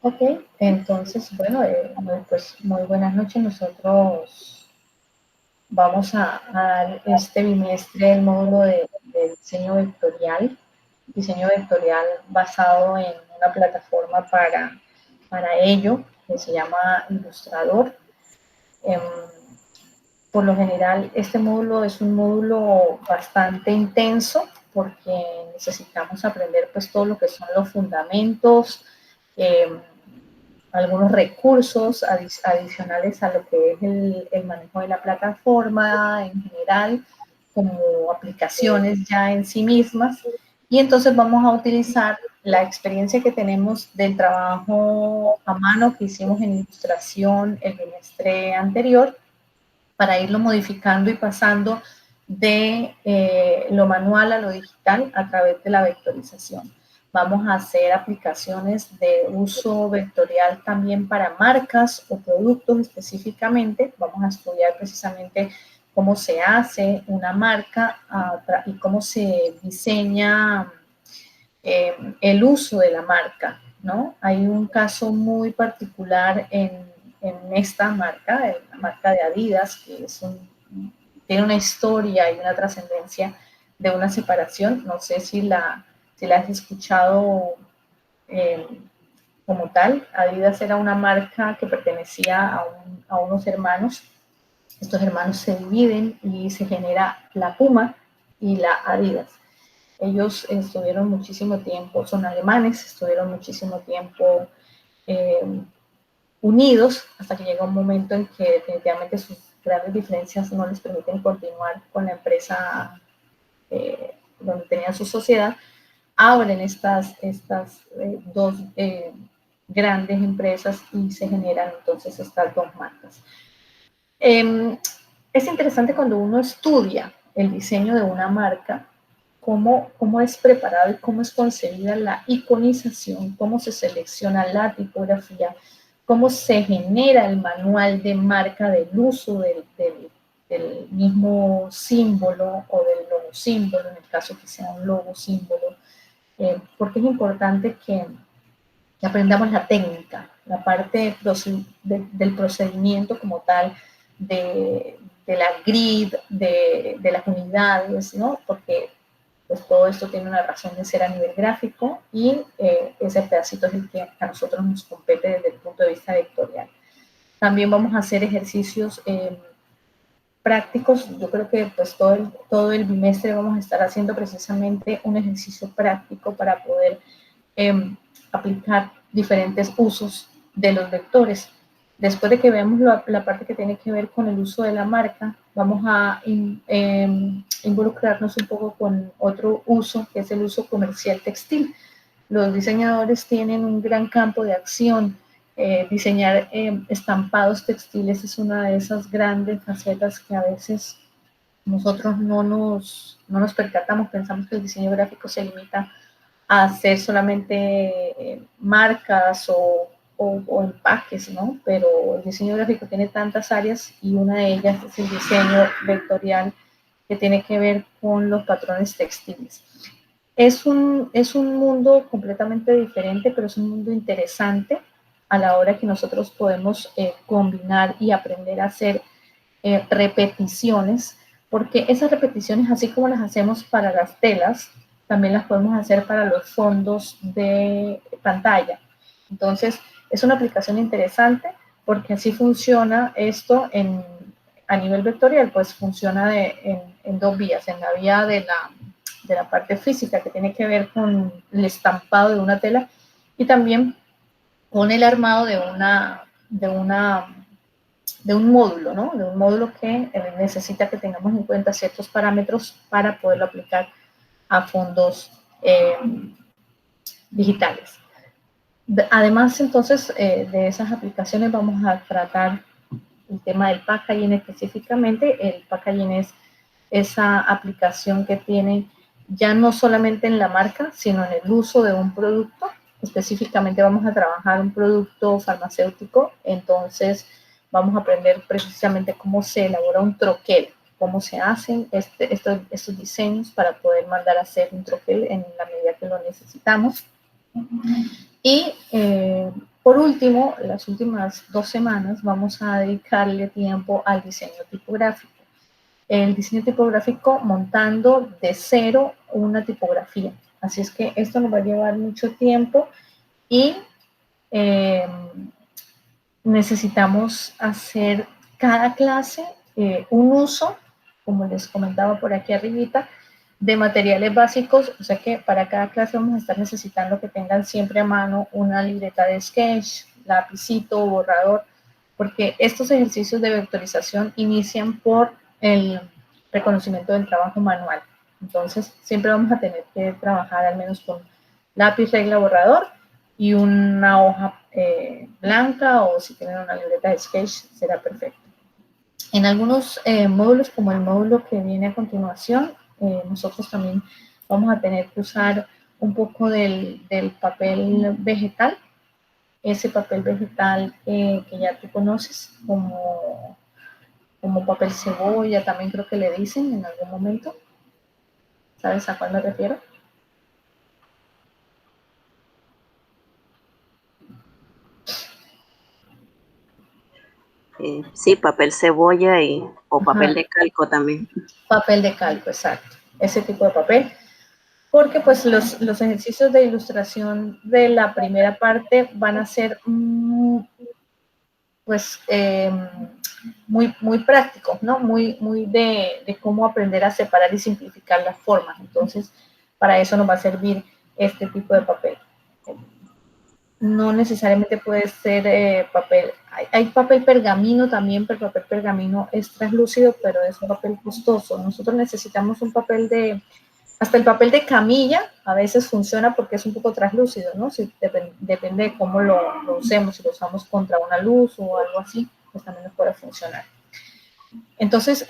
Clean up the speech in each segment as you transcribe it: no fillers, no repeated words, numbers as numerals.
Ok, entonces, bueno, pues muy buenas noches. Nosotros vamos a dar este bimestre el módulo de diseño vectorial basado en una plataforma para ello que se llama Illustrator. Eh, por lo general, este módulo es un módulo bastante intenso porque necesitamos aprender pues todo lo que son los fundamentos, eh, algunos recursos adicionales a lo que es el manejo de la plataforma en general, como aplicaciones ya en sí mismas. Y entonces vamos a utilizar la experiencia que tenemos del trabajo a mano que hicimos en ilustración el bimestre anterior para irlo modificando y pasando de lo manual a lo digital a través de la vectorización. Vamos a hacer aplicaciones de uso vectorial también para marcas o productos específicamente. Vamos a estudiar precisamente cómo se hace una marca y cómo se diseña el uso de la marca, ¿no? Hay un caso muy particular en esta marca, la marca de Adidas, que tiene una historia y una trascendencia de una separación. No sé si la has escuchado eh, como tal. Adidas era una marca que pertenecía a unos hermanos. Estos hermanos se dividen y se genera la Puma y la Adidas. Ellos estuvieron muchísimo tiempo, son alemanes, estuvieron muchísimo tiempo eh, unidos hasta que llega un momento en que definitivamente sus grandes diferencias no les permiten continuar con la empresa donde tenían su sociedad. Abren estas dos grandes empresas y se generan entonces estas dos marcas. Es interesante cuando uno estudia el diseño de una marca, cómo es preparado y cómo es concebida la iconización, cómo se selecciona la tipografía, cómo se genera el manual de marca del uso del mismo símbolo o del logo símbolo, en el caso que sea un logo símbolo, porque es importante que aprendamos la técnica, la parte del procedimiento como tal, de la grid, de las unidades, ¿no? Porque pues todo esto tiene una razón de ser a nivel gráfico y ese pedacito es el que a nosotros nos compete desde el punto de vista vectorial. También vamos a hacer ejercicios prácticos. Yo creo que pues todo el bimestre vamos a estar haciendo precisamente un ejercicio práctico para poder aplicar diferentes usos de los vectores. Después de que veamos la parte que tiene que ver con el uso de la marca, vamos a involucrarnos un poco con otro uso, que es el uso comercial textil. Los diseñadores tienen un gran campo de acción. Diseñar estampados textiles es una de esas grandes facetas que a veces nosotros no nos percatamos, pensamos que el diseño gráfico se limita a hacer solamente marcas o empaques, ¿no? Pero el diseño gráfico tiene tantas áreas y una de ellas es el diseño vectorial que tiene que ver con los patrones textiles. Es un mundo completamente diferente, pero es un mundo interesante a la hora que nosotros podemos combinar y aprender a hacer repeticiones, porque esas repeticiones, así como las hacemos para las telas, también las podemos hacer para los fondos de pantalla. Entonces, es una aplicación interesante porque así funciona esto a nivel vectorial, pues funciona en dos vías, en la vía de la parte física que tiene que ver con el estampado de una tela y también con el armado de un módulo, ¿no? De un módulo que necesita que tengamos en cuenta ciertos parámetros para poderlo aplicar a fondos digitales. Además, entonces, de esas aplicaciones vamos a tratar el tema del packaging específicamente. El packaging es esa aplicación que tiene ya no solamente en la marca, sino en el uso de un producto. Específicamente vamos a trabajar un producto farmacéutico, entonces vamos a aprender precisamente cómo se elabora un troquel, cómo se hacen estos diseños para poder mandar a hacer un troquel en la medida que lo necesitamos. Y por último, las últimas 2 semanas vamos a dedicarle tiempo al diseño tipográfico. El diseño tipográfico montando de cero una tipografía. Así es que esto nos va a llevar mucho tiempo y necesitamos hacer cada clase un uso, como les comentaba por aquí arribita, de materiales básicos, o sea que para cada clase vamos a estar necesitando que tengan siempre a mano una libreta de sketch, lapicito, borrador, porque estos ejercicios de vectorización inician por el reconocimiento del trabajo manual. Entonces, siempre vamos a tener que trabajar al menos con lápiz, regla, borrador y una hoja blanca, o si tienen una libreta de sketch será perfecto. En algunos módulos, como el módulo que viene a continuación, nosotros también vamos a tener que usar un poco del papel vegetal, ese papel vegetal que ya tú conoces como papel cebolla, también creo que le dicen en algún momento. ¿Sabes a cuál me refiero? Sí, papel cebolla o papel de calco también. Papel de calco, exacto. Ese tipo de papel. Porque pues los ejercicios de ilustración de la primera parte van a ser pues muy prácticos, ¿no? Muy de cómo aprender a separar y simplificar las formas. Entonces, para eso nos va a servir este tipo de papel. No necesariamente puede ser papel. Hay papel pergamino también, pero el papel pergamino es translúcido, pero es un papel costoso. Nosotros necesitamos un papel hasta el papel de camilla a veces funciona porque es un poco translúcido, ¿no? Si depende de cómo lo usemos, si lo usamos contra una luz o algo así, pues también nos puede funcionar. Entonces,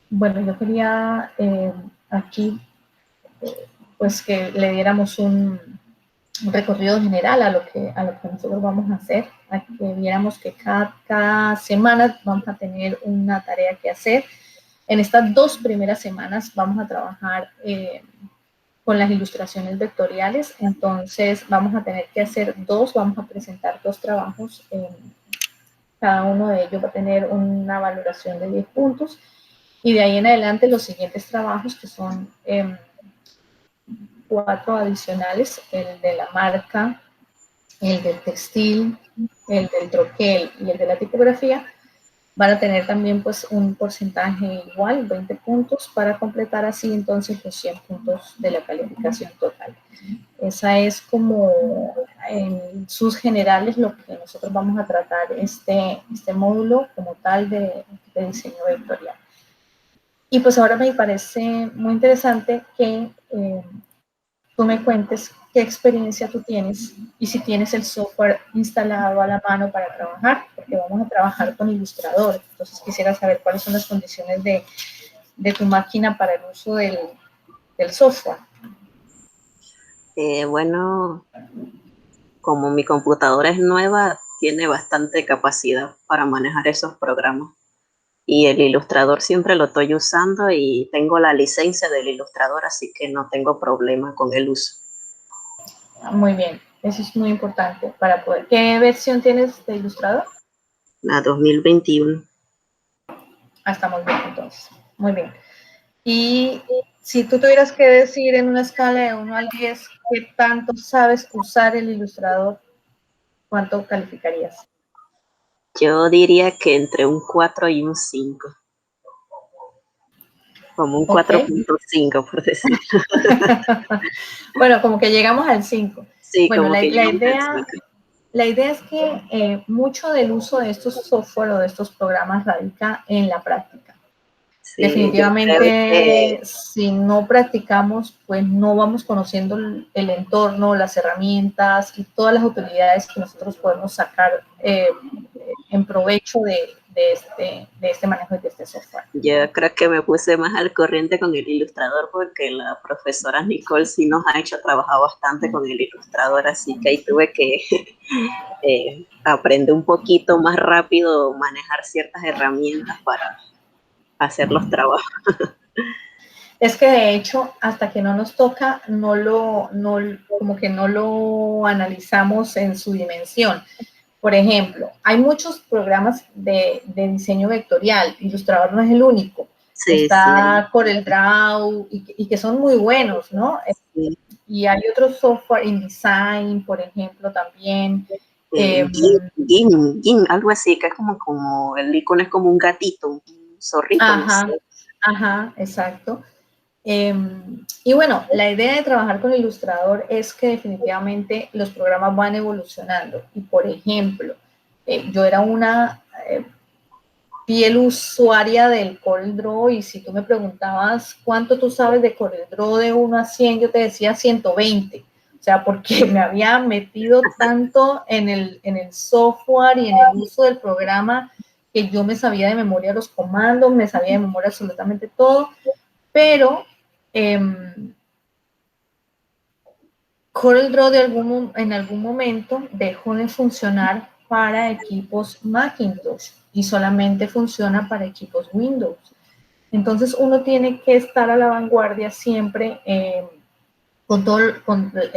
bueno, yo quería aquí pues que le diéramos un recorrido general a lo que nosotros vamos a hacer, a que viéramos que cada semana vamos a tener una tarea que hacer. En estas 2 primeras semanas vamos a trabajar con las ilustraciones vectoriales, entonces vamos a tener que hacer vamos a presentar 2 trabajos, cada uno de ellos va a tener una valoración de 10 puntos, y de ahí en adelante los siguientes trabajos, que son 4 adicionales, el de la marca, el del textil, el del troquel y el de la tipografía, van a tener también pues un porcentaje igual, 20 puntos, para completar así entonces los 100 puntos de la calificación total. Esa es como en sus generales lo que nosotros vamos a tratar este módulo como tal de diseño vectorial. Y pues ahora me parece muy interesante que tú me cuentes qué experiencia tú tienes y si tienes el software instalado a la mano para trabajar, porque vamos a trabajar con Illustrator. Entonces quisiera saber cuáles son las condiciones de tu máquina para el uso del software. Bueno, como mi computadora es nueva, tiene bastante capacidad para manejar esos programas. Y el Illustrator siempre lo estoy usando y tengo la licencia del Illustrator, así que no tengo problema con el uso. Muy bien, eso es muy importante para poder. ¿Qué versión tienes de Illustrator? La 2021. Estamos bien entonces. Muy bien. Y si tú tuvieras que decir en una escala de 1 al 10 qué tanto sabes usar el Illustrator, ¿cuánto calificarías? Yo diría que entre un 4 y un 5. Como un 4.5, por decirlo. Bueno, como que llegamos al 5. Sí, Bueno, como que llegamos al 5. La idea es que mucho del uso de estos software o de estos programas radica en la práctica. Sí, Definitivamente, si no practicamos, pues no vamos conociendo el entorno, las herramientas y todas las utilidades que nosotros podemos sacar en provecho de este manejo de este software. Yo creo que me puse más al corriente con el Illustrator porque la profesora Nicole sí nos ha hecho trabajar bastante con el Illustrator, así que ahí tuve que aprender un poquito más rápido, manejar ciertas herramientas para hacer los trabajos. Es que de hecho, hasta que no nos toca, como que no lo analizamos en su dimensión. Por ejemplo, hay muchos programas de diseño vectorial, Illustrator no es el único. Sí, sí, Está CorelDRAW y que son muy buenos, ¿no? sí. Y hay otros software, InDesign, por ejemplo, también. GIMP, algo así, que es como el icono es como un gatito, un zorrito, no sé. Ajá, ajá, exacto. Y bueno, la idea de trabajar con Illustrator es que definitivamente los programas van evolucionando. Y por ejemplo, yo era una fiel usuaria del CorelDRAW y si tú me preguntabas cuánto tú sabes de CorelDRAW de 1 a 100, yo te decía 120. O sea, porque me había metido tanto en el software y en el uso del programa que yo me sabía de memoria los comandos, me sabía de memoria absolutamente todo, pero CorelDRAW en algún momento dejó de funcionar para equipos Macintosh y solamente funciona para equipos Windows. Entonces uno tiene que estar a la vanguardia siempre en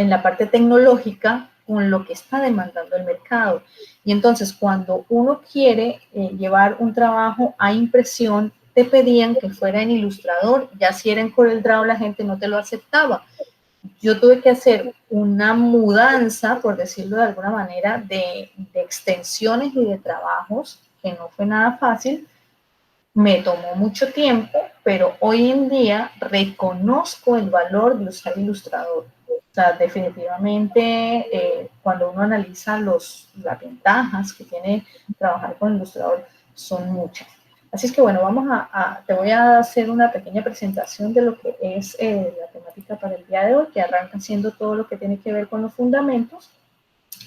la parte tecnológica con lo que está demandando el mercado. Y entonces cuando uno quiere llevar un trabajo a impresión, te pedían que fuera en Illustrator, ya si era en CorelDRAW la gente no te lo aceptaba. Yo tuve que hacer una mudanza, por decirlo de alguna manera, de extensiones y de trabajos, que no fue nada fácil, me tomó mucho tiempo, pero hoy en día reconozco el valor de usar Illustrator. O sea, definitivamente cuando uno analiza las ventajas que tiene trabajar con Illustrator son muchas. Así es que bueno, te voy a hacer una pequeña presentación de lo que es la temática para el día de hoy, que arranca siendo todo lo que tiene que ver con los fundamentos.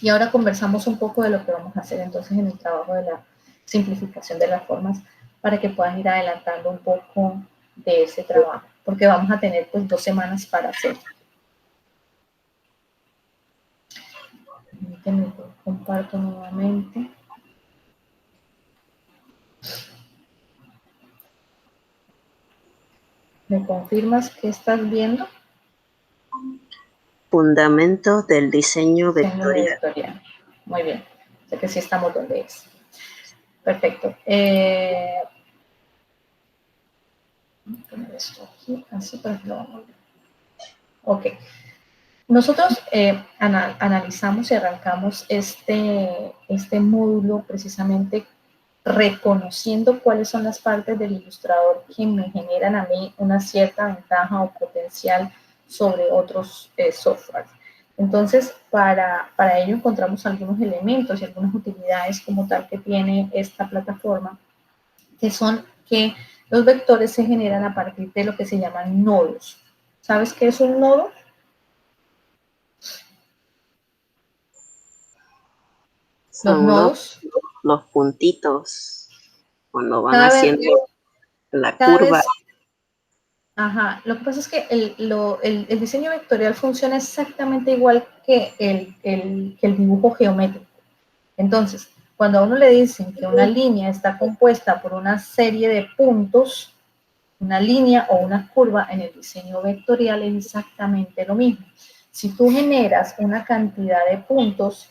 Y ahora conversamos un poco de lo que vamos a hacer entonces en el trabajo de la simplificación de las formas para que puedas ir adelantando un poco de ese trabajo, porque vamos a tener pues 2 semanas para hacerlo. Permítanme, comparto nuevamente. ¿Me confirmas que estás viendo? Fundamentos del diseño vectorial. Vectorial. Muy bien. O sea que sí estamos donde es. Perfecto. Poner esto aquí, así para que lo vamos a ver. Ok. Nosotros analizamos y arrancamos este módulo precisamente reconociendo cuáles son las partes del ilustrador que me generan a mí una cierta ventaja o potencial sobre otros softwares. Entonces, para ello encontramos algunos elementos y algunas utilidades como tal que tiene esta plataforma, que son que los vectores se generan a partir de lo que se llaman nodos. ¿Sabes qué es un nodo? Los Son nodos. los puntitos cuando van Cada vez, haciendo la cada curva. vez, ajá, lo que pasa es que el diseño vectorial funciona exactamente igual que el dibujo geométrico. Entonces, cuando a uno le dicen que una línea está compuesta por una serie de puntos, una línea o una curva en el diseño vectorial es exactamente lo mismo. Si tú generas una cantidad de puntos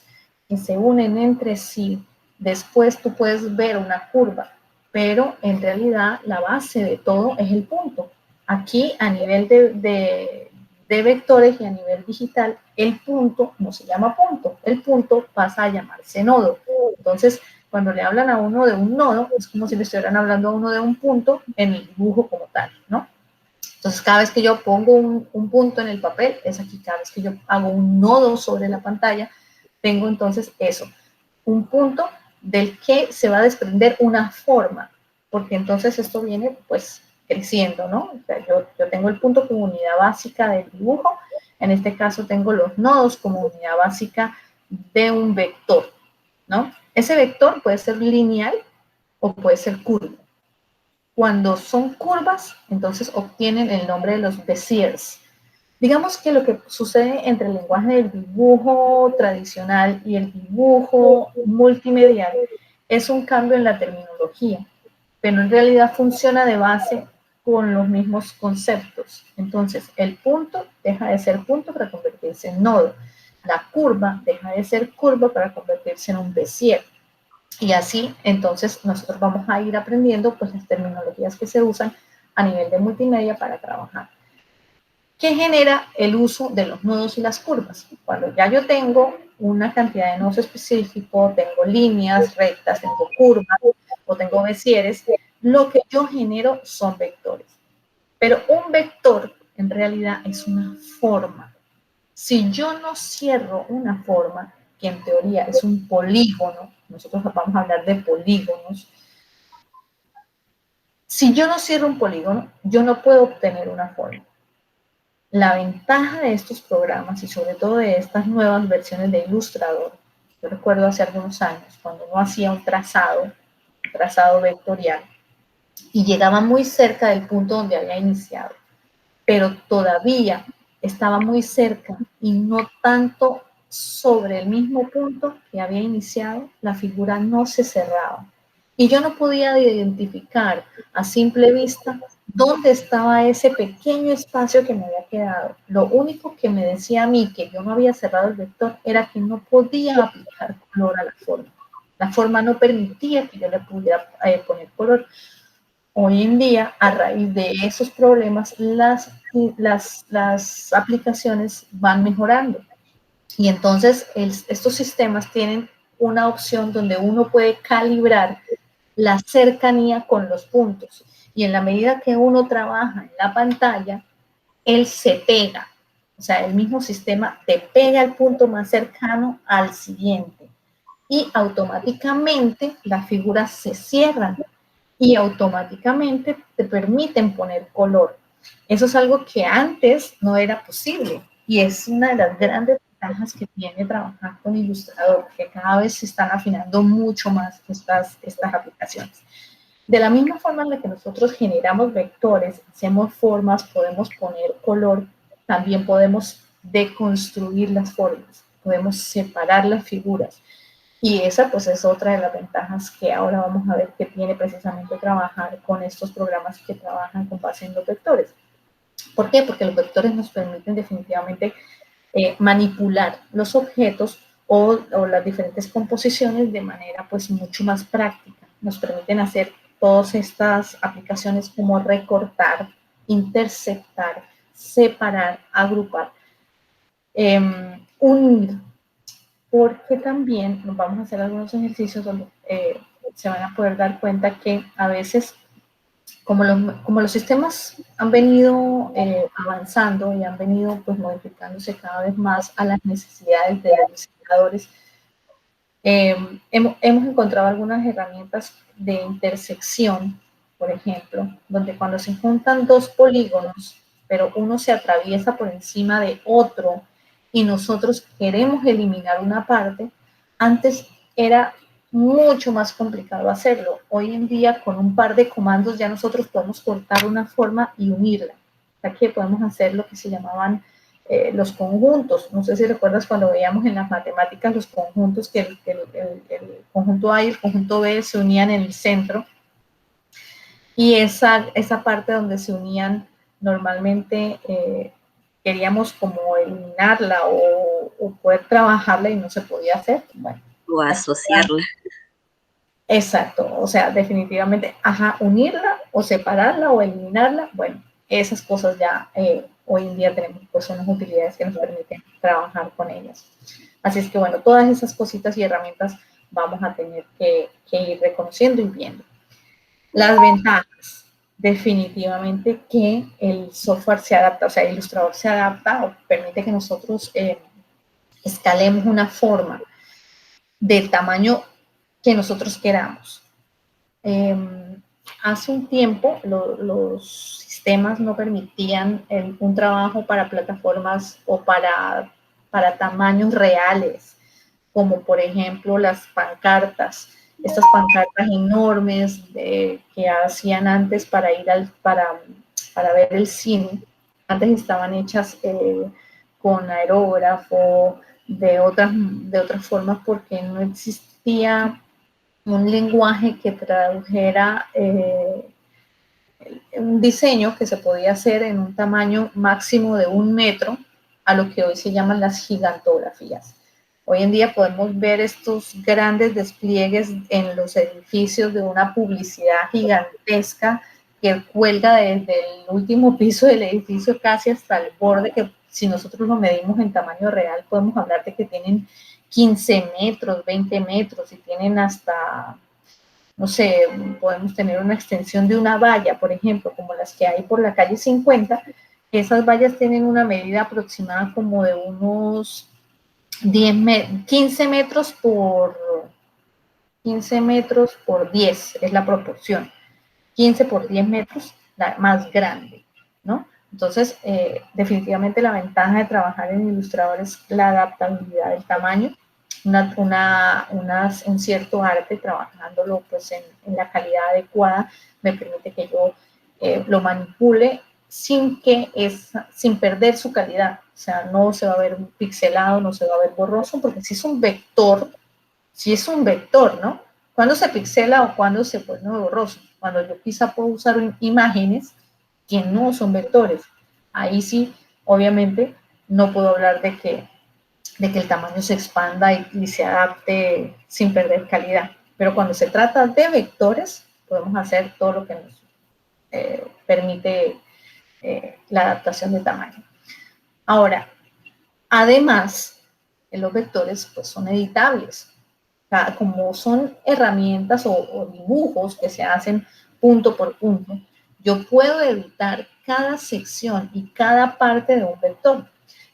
que se unen entre sí, después tú puedes ver una curva, pero en realidad la base de todo es el punto. Aquí a nivel de vectores y a nivel digital, el punto no se llama punto, el punto pasa a llamarse nodo. Entonces, cuando le hablan a uno de un nodo, es como si le estuvieran hablando a uno de un punto en el dibujo como tal, ¿no? Entonces, cada vez que yo pongo un punto en el papel, es aquí, cada vez que yo hago un nodo sobre la pantalla, tengo entonces eso, un punto del que se va a desprender una forma, porque entonces esto viene pues creciendo, ¿no? O sea, yo tengo el punto como unidad básica del dibujo, en este caso tengo los nodos como unidad básica de un vector, ¿no? Ese vector puede ser lineal o puede ser curvo. Cuando son curvas, entonces obtienen el nombre de los beziers. Digamos que lo que sucede entre el lenguaje del dibujo tradicional y el dibujo multimedial es un cambio en la terminología, pero en realidad funciona de base con los mismos conceptos. Entonces, el punto deja de ser punto para convertirse en nodo. La curva deja de ser curva para convertirse en un Bézier. Y así, entonces, nosotros vamos a ir aprendiendo pues las terminologías que se usan a nivel de multimedia para trabajar. ¿Qué genera el uso de los nodos y las curvas? Cuando ya yo tengo una cantidad de nodos específico, tengo líneas rectas, tengo curvas o tengo Bézieres, lo que yo genero son vectores. Pero un vector en realidad es una forma. Si yo no cierro una forma, que en teoría es un polígono, nosotros vamos a hablar de polígonos, si yo no cierro un polígono, yo no puedo obtener una forma. La ventaja de estos programas y sobre todo de estas nuevas versiones de Illustrator, yo recuerdo hace algunos años cuando uno hacía un trazado vectorial y llegaba muy cerca del punto donde había iniciado, pero todavía estaba muy cerca y no tanto sobre el mismo punto que había iniciado, la figura no se cerraba. Y yo no podía identificar a simple vista dónde estaba ese pequeño espacio que me había quedado. Lo único que me decía a mí que yo no había cerrado el vector era que no podía aplicar color a la forma. La forma no permitía que yo le pudiera poner color. Hoy en día, a raíz de esos problemas, las aplicaciones van mejorando. Y entonces estos sistemas tienen una opción donde uno puede calibrar la cercanía con los puntos. Y en la medida que uno trabaja en la pantalla, él se pega. O sea, el mismo sistema te pega el punto más cercano al siguiente. Y automáticamente las figuras se cierran y automáticamente te permiten poner color. Eso es algo que antes no era posible y es una de las grandes ventajas que tiene trabajar con Illustrator, que cada vez se están afinando mucho más estas aplicaciones. De la misma forma en la que nosotros generamos vectores, hacemos formas, podemos poner color, también podemos deconstruir las formas, podemos separar las figuras. Y esa pues es otra de las ventajas que ahora vamos a ver que tiene precisamente trabajar con estos programas que trabajan con base en los vectores. ¿Por qué? Porque los vectores nos permiten definitivamente manipular los objetos o las diferentes composiciones de manera pues mucho más práctica. Nos permiten hacer todas estas aplicaciones como recortar, interceptar, separar, agrupar, unir, porque también nos vamos a hacer algunos ejercicios donde se van a poder dar cuenta que a veces, como los sistemas han venido avanzando y han venido pues modificándose cada vez más a las necesidades de los diseñadores, hemos encontrado algunas herramientas de intersección, por ejemplo, donde cuando se juntan dos polígonos, pero uno se atraviesa por encima de otro y nosotros queremos eliminar una parte, antes era mucho más complicado hacerlo. Hoy en día, con un par de comandos, ya nosotros podemos cortar una forma y unirla. O sea, que podemos hacer lo que se llamaban los conjuntos. No sé si recuerdas cuando veíamos en las matemáticas los conjuntos, que el conjunto A y el conjunto B se unían en el centro. Y esa parte donde se unían normalmente queríamos como eliminarla o poder trabajarla y no se podía hacer. Bueno, o asociarla. Exacto, o sea, definitivamente, unirla o separarla o eliminarla, bueno, esas cosas ya hoy en día tenemos pues unas utilidades que nos permiten trabajar con ellas. Así es que bueno, todas esas cositas y herramientas vamos a tener que ir reconociendo y viendo. Las ventajas, definitivamente que el software se adapta, o sea, el Illustrator se adapta o permite que nosotros escalemos una forma del tamaño que nosotros queramos. Hace un tiempo los sistemas no permitían un trabajo para plataformas o para tamaños reales, como por ejemplo las pancartas, estas pancartas enormes que hacían antes para ir para ver el cine. Antes estaban hechas con aerógrafo, de otras formas, porque no existía un lenguaje que tradujera un diseño que se podía hacer en un tamaño máximo de 1 metro, a lo que hoy se llaman las gigantografías. Hoy en día podemos ver estos grandes despliegues en los edificios de una publicidad gigantesca que cuelga desde el último piso del edificio casi hasta el borde, que si nosotros lo medimos en tamaño real podemos hablar de que tienen 15 metros, 20 metros y tienen hasta, no sé, podemos tener una extensión de una valla, por ejemplo, como las que hay por la calle 50. Esas vallas tienen una medida aproximada como de unos 15 metros por 15 metros por 10, es la proporción. 15 por 10 metros, la más grande, ¿no? Entonces, definitivamente la ventaja de trabajar en Illustrator es la adaptabilidad del tamaño, un cierto arte trabajándolo pues en la calidad adecuada, me permite que yo lo manipule sin perder su calidad, o sea, no se va a ver pixelado, no se va a ver borroso, porque si es un vector, ¿no? ¿Cuándo se pixela o cuándo se pone borroso? Cuando yo quizá puedo usar imágenes que no son vectores. Ahí sí, obviamente, no puedo hablar de que el tamaño se expanda y se adapte sin perder calidad. Pero cuando se trata de vectores, podemos hacer todo lo que nos permite la adaptación de tamaño. Ahora, además, los vectores pues, son editables. Como son herramientas o dibujos que se hacen punto por punto, yo puedo editar cada sección y cada parte de un vector.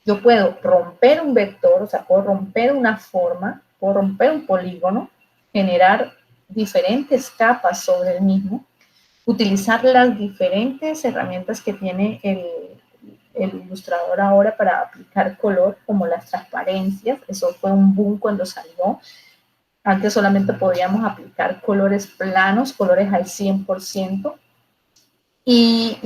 Yo puedo romper un vector, o sea, puedo romper una forma, puedo romper un polígono, generar diferentes capas sobre el mismo, utilizar las diferentes herramientas que tiene el ilustrador ahora para aplicar color, como las transparencias. Eso fue un boom cuando salió. Antes solamente podíamos aplicar colores planos, colores al 100%. Y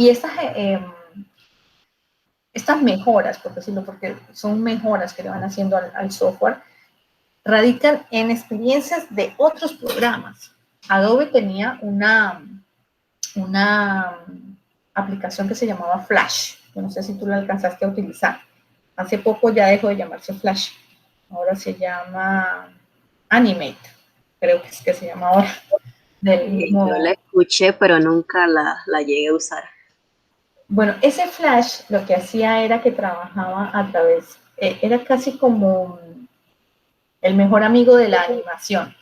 estas mejoras, por decirlo, porque son mejoras que le van haciendo al software, radican en experiencias de otros programas. Adobe tenía una aplicación que se llamaba Flash. Yo no sé si tú la alcanzaste a utilizar. Hace poco ya dejó de llamarse Flash. Ahora se llama Animate. Creo que es que se llama ahora. Yo la escuché, pero nunca la llegué a usar. Bueno, ese Flash lo que hacía era que trabajaba a través, era casi como el mejor amigo de la animación.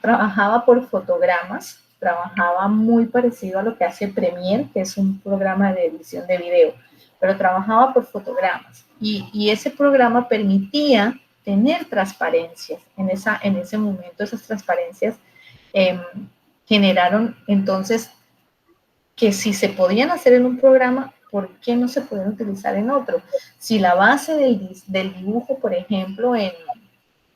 Trabajaba por fotogramas, trabajaba muy parecido a lo que hace Premiere, que es un programa de edición de video, pero trabajaba por fotogramas. Y ese programa permitía tener transparencias. En ese momento esas transparencias generaron entonces que si se podían hacer en un programa, ¿por qué no se pueden utilizar en otro? Si la base del dibujo, por ejemplo,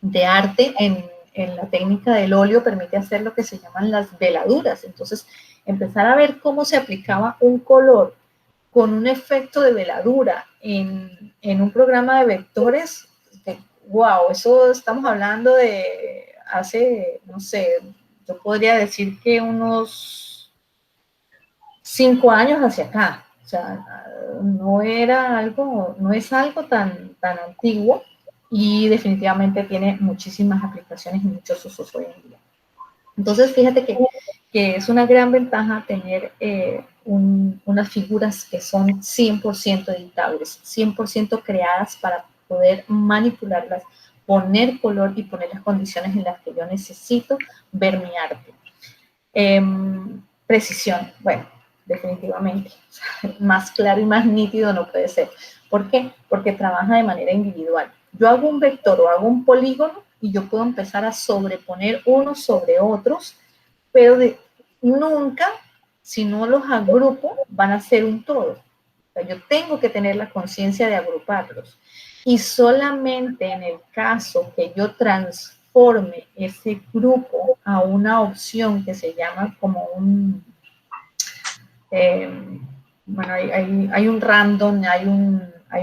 de arte en la técnica del óleo permite hacer lo que se llaman las veladuras. Entonces, empezar a ver cómo se aplicaba un color con un efecto de veladura en un programa de vectores, wow, eso estamos hablando de hace, no sé, yo podría decir que unos 5 años hacia acá. O sea, no es algo tan antiguo y definitivamente tiene muchísimas aplicaciones y muchos usos hoy en día. Entonces, fíjate que es una gran ventaja tener unas figuras que son 100% editables, 100% creadas para poder manipularlas, poner color y poner las condiciones en las que yo necesito ver mi arte. Precisión, bueno, definitivamente, más claro y más nítido no puede ser. ¿Por qué? Porque trabaja de manera individual. Yo hago un vector o hago un polígono y yo puedo empezar a sobreponer unos sobre otros, pero nunca, si no los agrupo, van a ser un todo. O sea, yo tengo que tener la conciencia de agruparlos. Y solamente en el caso que yo transforme ese grupo a una opción que se llama como un, bueno, hay un random, hay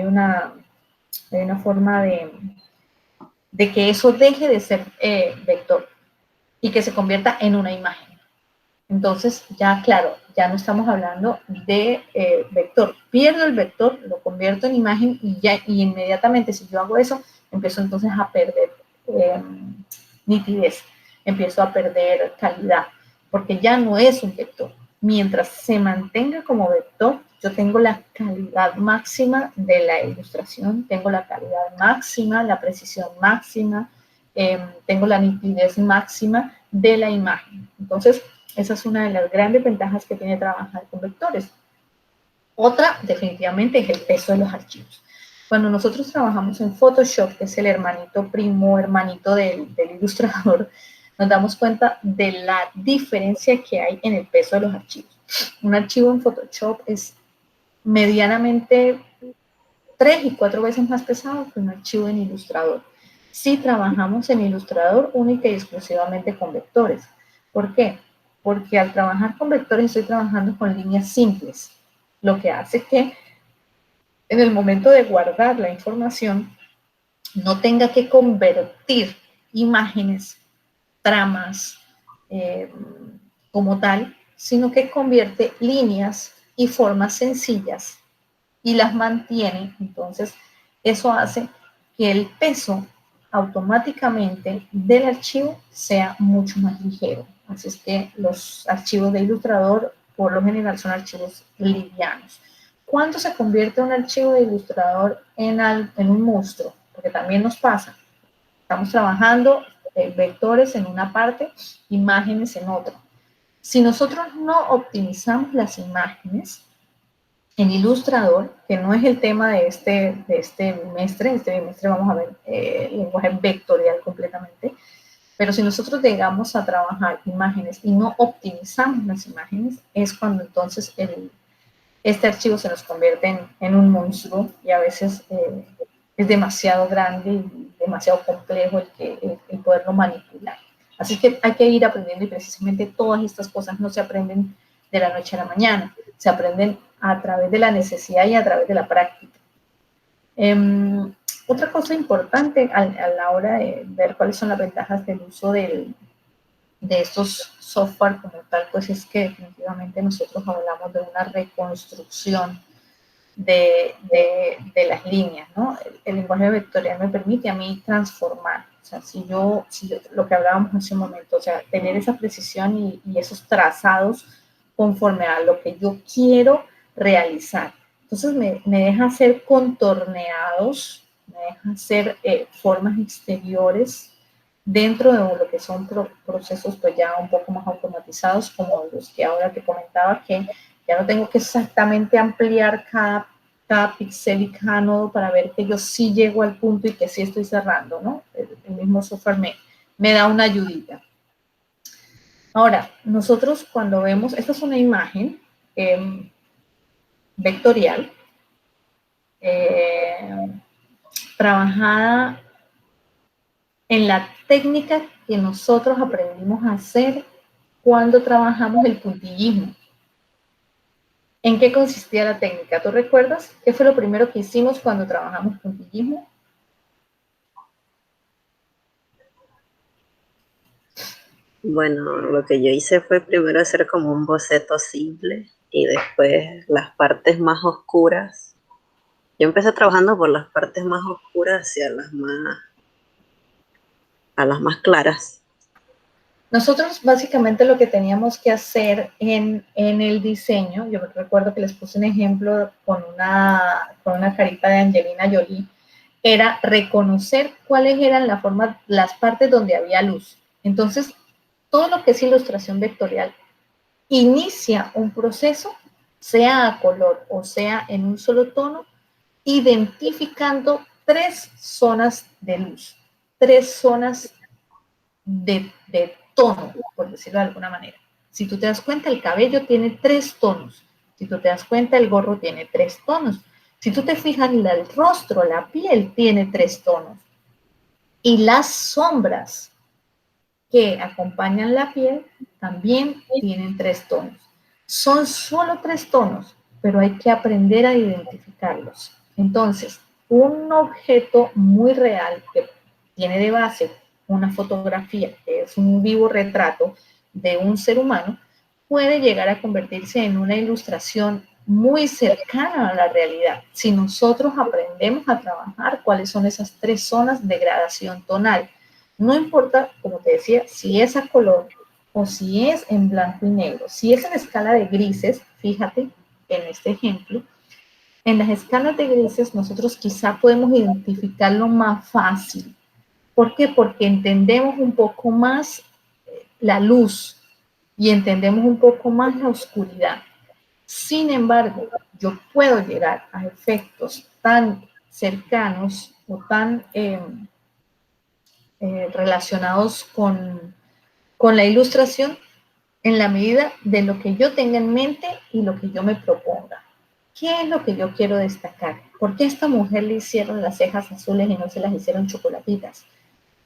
una forma de que eso deje de ser vector y que se convierta en una imagen. Entonces, ya claro, ya no estamos hablando de vector. Pierdo el vector, lo convierto en imagen y inmediatamente, si yo hago eso, empiezo entonces a perder nitidez, empiezo a perder calidad, porque ya no es un vector. Mientras se mantenga como vector, yo tengo la calidad máxima de la ilustración, tengo la calidad máxima, la precisión máxima, tengo la nitidez máxima de la imagen. Entonces, esa es una de las grandes ventajas que tiene trabajar con vectores. Otra, definitivamente, es el peso de los archivos. Cuando nosotros trabajamos en Photoshop, que es el hermanito primo, hermanito del ilustrador, nos damos cuenta de la diferencia que hay en el peso de los archivos. Un archivo en Photoshop es medianamente 3 y 4 veces más pesado que un archivo en Illustrator. Si trabajamos en Illustrator única y exclusivamente con vectores. ¿Por qué? Porque al trabajar con vectores estoy trabajando con líneas simples, lo que hace que en el momento de guardar la información no tenga que convertir imágenes, tramas, como tal, sino que convierte líneas y formas sencillas y las mantiene. Entonces, eso hace que el peso automáticamente del archivo sea mucho más ligero. Así es que los archivos de Illustrator por lo general son archivos livianos. ¿Cuándo se convierte un archivo de Illustrator en un monstruo? Porque también nos pasa. Estamos trabajando vectores en una parte, imágenes en otra. Si nosotros no optimizamos las imágenes en Illustrator, que no es el tema de este bimestre vamos a ver el lenguaje vectorial completamente, pero si nosotros llegamos a trabajar imágenes y no optimizamos las imágenes, es cuando entonces este archivo se nos convierte en un monstruo y a veces es demasiado grande y demasiado complejo el poderlo manipular. Así que hay que ir aprendiendo y precisamente todas estas cosas no se aprenden de la noche a la mañana, se aprenden a través de la necesidad y a través de la práctica. Otra cosa importante a la hora de ver cuáles son las ventajas del uso de estos software como tal, pues es que definitivamente nosotros hablamos de una reconstrucción de las líneas, ¿no? El lenguaje vectorial me permite a mí transformar, o sea, si yo lo que hablábamos hace un momento, o sea, tener esa precisión y esos trazados conforme a lo que yo quiero realizar. Entonces me deja hacer contorneados, me deja hacer formas exteriores dentro de lo que son procesos pues ya un poco más automatizados, como los que ahora te comentaba, que ya no tengo que exactamente ampliar cada píxel y cada nodo para ver que yo sí llego al punto y que sí estoy cerrando, ¿no? El mismo software me da una ayudita. Ahora, nosotros cuando vemos, esta es una imagen vectorial, trabajada en la técnica que nosotros aprendimos a hacer cuando trabajamos el puntillismo. ¿En qué consistía la técnica? ¿Tú recuerdas? ¿Qué fue lo primero que hicimos cuando trabajamos puntillismo? Bueno, lo que yo hice fue primero hacer como un boceto simple y después las partes más oscuras. Yo empecé trabajando por las partes más oscuras hacia a las más claras. Nosotros básicamente lo que teníamos que hacer en el diseño, yo recuerdo que les puse un ejemplo con una carita de Angelina Jolie, era reconocer cuáles eran las partes donde había luz. Entonces, todo lo que es ilustración vectorial inicia un proceso, sea a color o sea en un solo tono, identificando 3 zonas de luz, 3 zonas de tono, por decirlo de alguna manera. Si tú te das cuenta, el cabello tiene 3 tonos. Si tú te das cuenta, el gorro tiene 3 tonos. Si tú te fijas, el rostro, la piel tiene 3 tonos. Y las sombras que acompañan la piel también tienen 3 tonos. Son solo 3 tonos, pero hay que aprender a identificarlos. Entonces, un objeto muy real que tiene de base una fotografía, que es un vivo retrato de un ser humano, puede llegar a convertirse en una ilustración muy cercana a la realidad si nosotros aprendemos a trabajar cuáles son esas 3 zonas de gradación tonal. No importa, como te decía, si es a color o si es en blanco y negro. Si es en escala de grises, fíjate en este ejemplo, en las escalas de grises nosotros quizá podemos identificarlo más fácil. ¿Por qué? Porque entendemos un poco más la luz y entendemos un poco más la oscuridad. Sin embargo, yo puedo llegar a efectos tan cercanos o tan relacionados con la ilustración en la medida de lo que yo tenga en mente y lo que yo me proponga. ¿Qué es lo que yo quiero destacar? ¿Por qué a esta mujer le hicieron las cejas azules y no se las hicieron chocolatitas?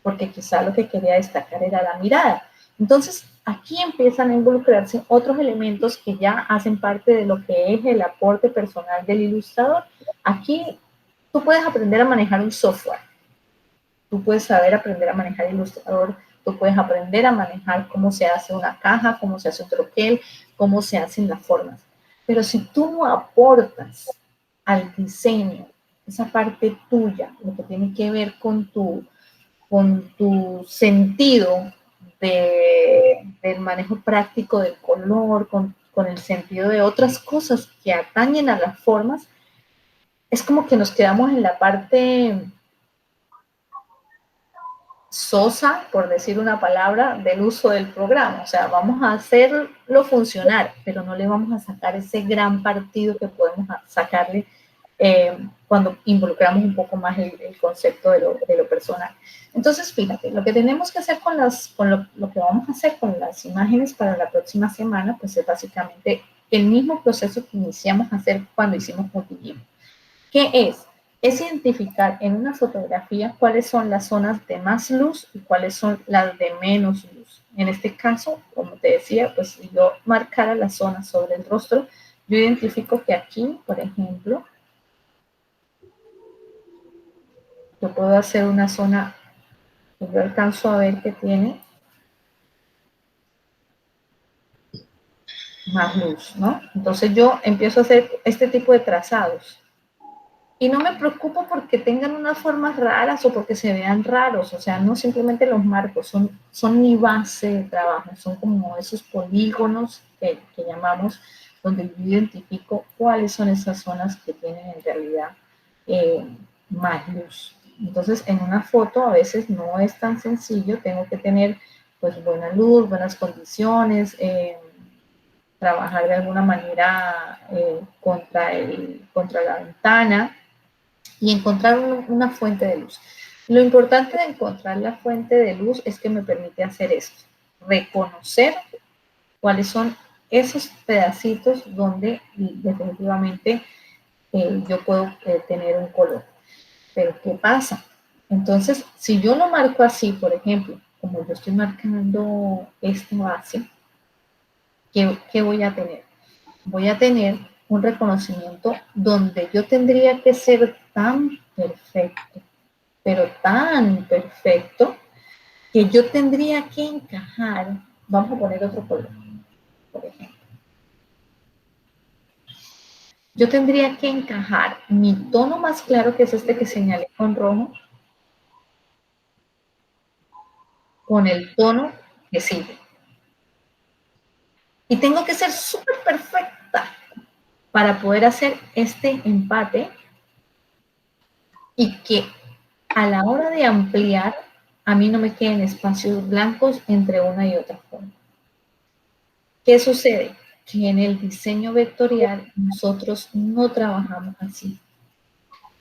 Porque quizá lo que quería destacar era la mirada. Entonces, aquí empiezan a involucrarse otros elementos que ya hacen parte de lo que es el aporte personal del ilustrador. Aquí tú puedes aprender a manejar un software, tú puedes saber aprender a manejar Illustrator, tú puedes aprender a manejar cómo se hace una caja, cómo se hace un troquel, cómo se hacen las formas. Pero si tú no aportas al diseño, esa parte tuya, lo que tiene que ver con tu sentido del manejo práctico del color, con el sentido de otras cosas que atañen a las formas, es como que nos quedamos en la parte sosa, por decir una palabra, del uso del programa. O sea, vamos a hacerlo funcionar, pero no le vamos a sacar ese gran partido que podemos sacarle cuando involucramos un poco más el concepto de lo personal. Entonces, fíjate, lo que tenemos que hacer con lo que vamos a hacer con las imágenes para la próxima semana, pues es básicamente el mismo proceso que iniciamos a hacer cuando hicimos Multibeam. ¿Qué es? Es identificar en una fotografía cuáles son las zonas de más luz y cuáles son las de menos luz. En este caso, como te decía, pues si yo marcara las zonas sobre el rostro, yo identifico que aquí, por ejemplo, yo puedo hacer una zona que yo alcanzo a ver que tiene más luz, ¿no? Entonces yo empiezo a hacer este tipo de trazados. Y no me preocupo porque tengan unas formas raras o porque se vean raros, o sea, no simplemente los marcos, son mi base de trabajo, son como esos polígonos que llamamos, donde yo identifico cuáles son esas zonas que tienen en realidad más luz. Entonces, en una foto a veces no es tan sencillo, tengo que tener pues buena luz, buenas condiciones, trabajar de alguna manera contra la ventana, y encontrar una fuente de luz. Lo importante de encontrar la fuente de luz es que me permite hacer esto, reconocer cuáles son esos pedacitos donde definitivamente yo puedo tener un color. Pero ¿qué pasa? Entonces, si yo lo marco así, por ejemplo, como yo estoy marcando esta base, ¿qué voy a tener? Voy a tener un reconocimiento donde yo tendría que ser tan perfecto, pero tan perfecto, que yo tendría que encajar, vamos a poner otro color, por ejemplo. Yo tendría que encajar mi tono más claro, que es este que señalé con rojo, con el tono que sigue. Y tengo que ser súper perfecta para poder hacer este empate y que a la hora de ampliar, a mí no me queden espacios blancos entre una y otra forma. ¿Qué sucede? Que en el diseño vectorial nosotros no trabajamos así.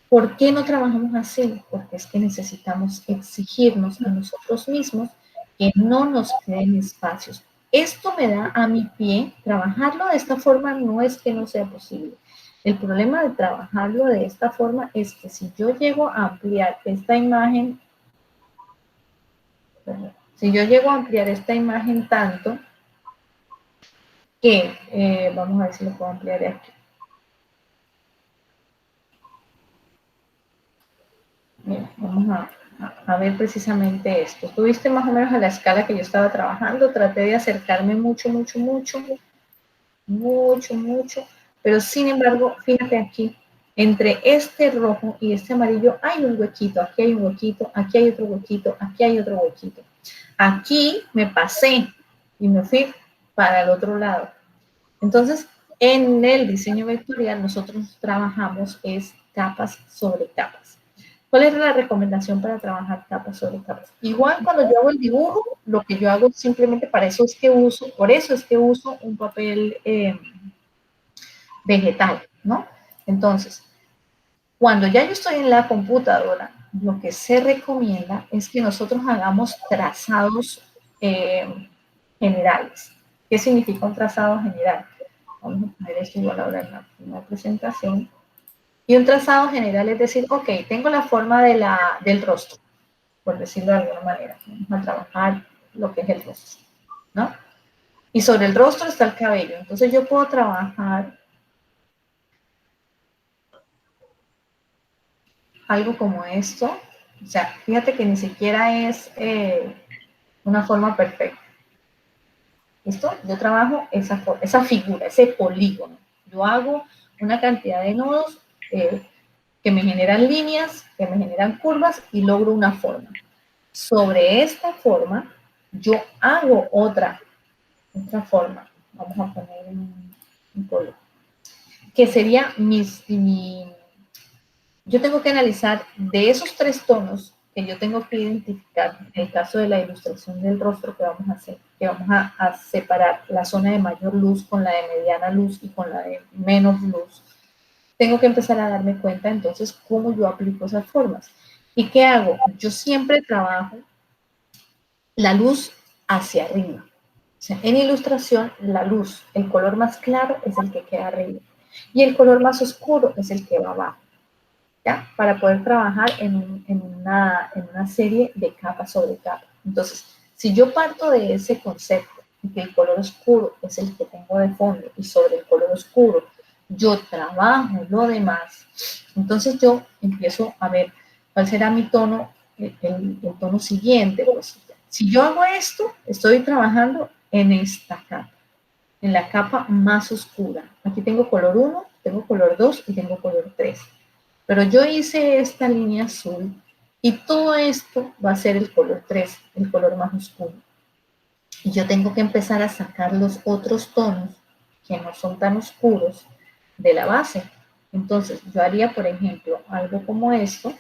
¿Por qué no trabajamos así? Porque es que necesitamos exigirnos a nosotros mismos que no nos queden espacios. Esto me da a mi pie, trabajarlo de esta forma no es que no sea posible. El problema de trabajarlo de esta forma es que si yo llego a ampliar esta imagen, tanto que, vamos a ver si lo puedo ampliar aquí. Mira, vamos a ver precisamente esto. Tuviste más o menos a la escala que yo estaba trabajando, traté de acercarme mucho, mucho, mucho mucho, mucho, pero sin embargo, fíjate aquí, entre este rojo y este amarillo hay un huequito, aquí hay un huequito, aquí hay otro huequito, aquí hay otro huequito. Aquí me pasé y me fui para el otro lado. Entonces, en el diseño vectorial nosotros trabajamos es capas sobre capas. ¿Cuál es la recomendación para trabajar capas sobre capas? Igual cuando yo hago el dibujo, lo que yo hago simplemente para eso es que uso, por eso es que uso un papel vegetal, ¿no? Entonces, cuando ya yo estoy en la computadora, lo que se recomienda es que nosotros hagamos trazados generales. ¿Qué significa un trazado general? Vamos a poner esto igual ahora en la presentación. Y un trazado general es decir, ok, tengo la forma del rostro, por decirlo de alguna manera. Vamos a trabajar lo que es el rostro, ¿no? Y sobre el rostro está el cabello. Entonces yo puedo trabajar algo como esto. O sea, fíjate que ni siquiera es una forma perfecta. ¿Listo? Yo trabajo esa figura, ese polígono. Yo hago una cantidad de nodos que me generan líneas, que me generan curvas y logro una forma. Sobre esta forma, yo hago otra forma. Vamos a poner un polígono. Que sería yo tengo que analizar de esos tres tonos que yo tengo que identificar, en el caso de la ilustración del rostro que vamos a hacer, que vamos a separar la zona de mayor luz con la de mediana luz y con la de menos luz, tengo que empezar a darme cuenta entonces cómo yo aplico esas formas. ¿Y qué hago? Yo siempre trabajo la luz hacia arriba. O sea, en ilustración, la luz, el color más claro es el que queda arriba y el color más oscuro es el que va abajo. ¿Ya? Para poder trabajar en una serie de capa sobre capa. Entonces, si yo parto de ese concepto, que el color oscuro es el que tengo de fondo y sobre el color oscuro yo trabajo lo demás, entonces yo empiezo a ver cuál será mi tono, el tono siguiente. Pues, si yo hago esto, estoy trabajando en esta capa, en la capa más oscura. Aquí tengo color 1, tengo color 2 y tengo color 3. Pero yo hice esta línea azul y todo esto va a ser el color 3, el color más oscuro. Y yo tengo que empezar a sacar los otros tonos que no son tan oscuros de la base. Entonces yo haría, por ejemplo, algo como esto.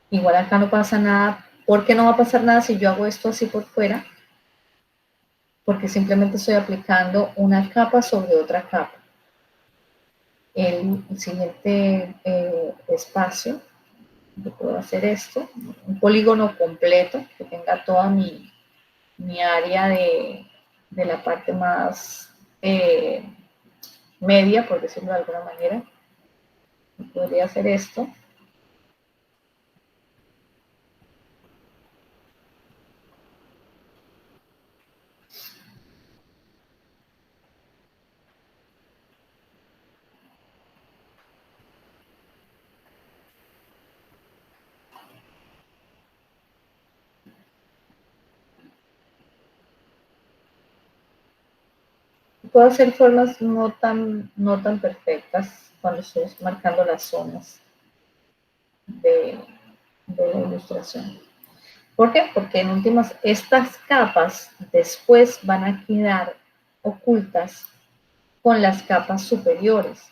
Igual acá no pasa nada. ¿Por qué no va a pasar nada si yo hago esto así por fuera? Porque simplemente estoy aplicando una capa sobre otra capa. El siguiente espacio, yo puedo hacer esto, un polígono completo que tenga toda mi área de la parte más media, por decirlo de alguna manera. Podría hacer esto. Puedo hacer formas no tan perfectas cuando estoy marcando las zonas de la ilustración. ¿Por qué? Porque en últimas estas capas después van a quedar ocultas con las capas superiores.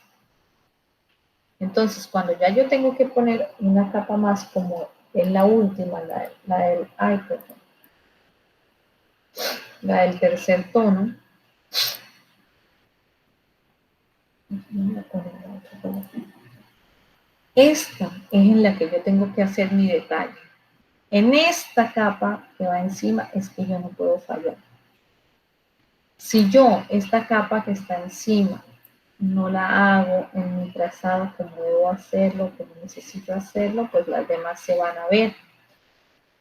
Entonces, cuando ya yo tengo que poner una capa más como en la última, la del tercer tono, esta es en la que yo tengo que hacer mi detalle. En esta capa que va encima es que yo no puedo fallar. Si yo esta capa que está encima no la hago en mi trazado como debo hacerlo, como necesito hacerlo, pues las demás se van a ver.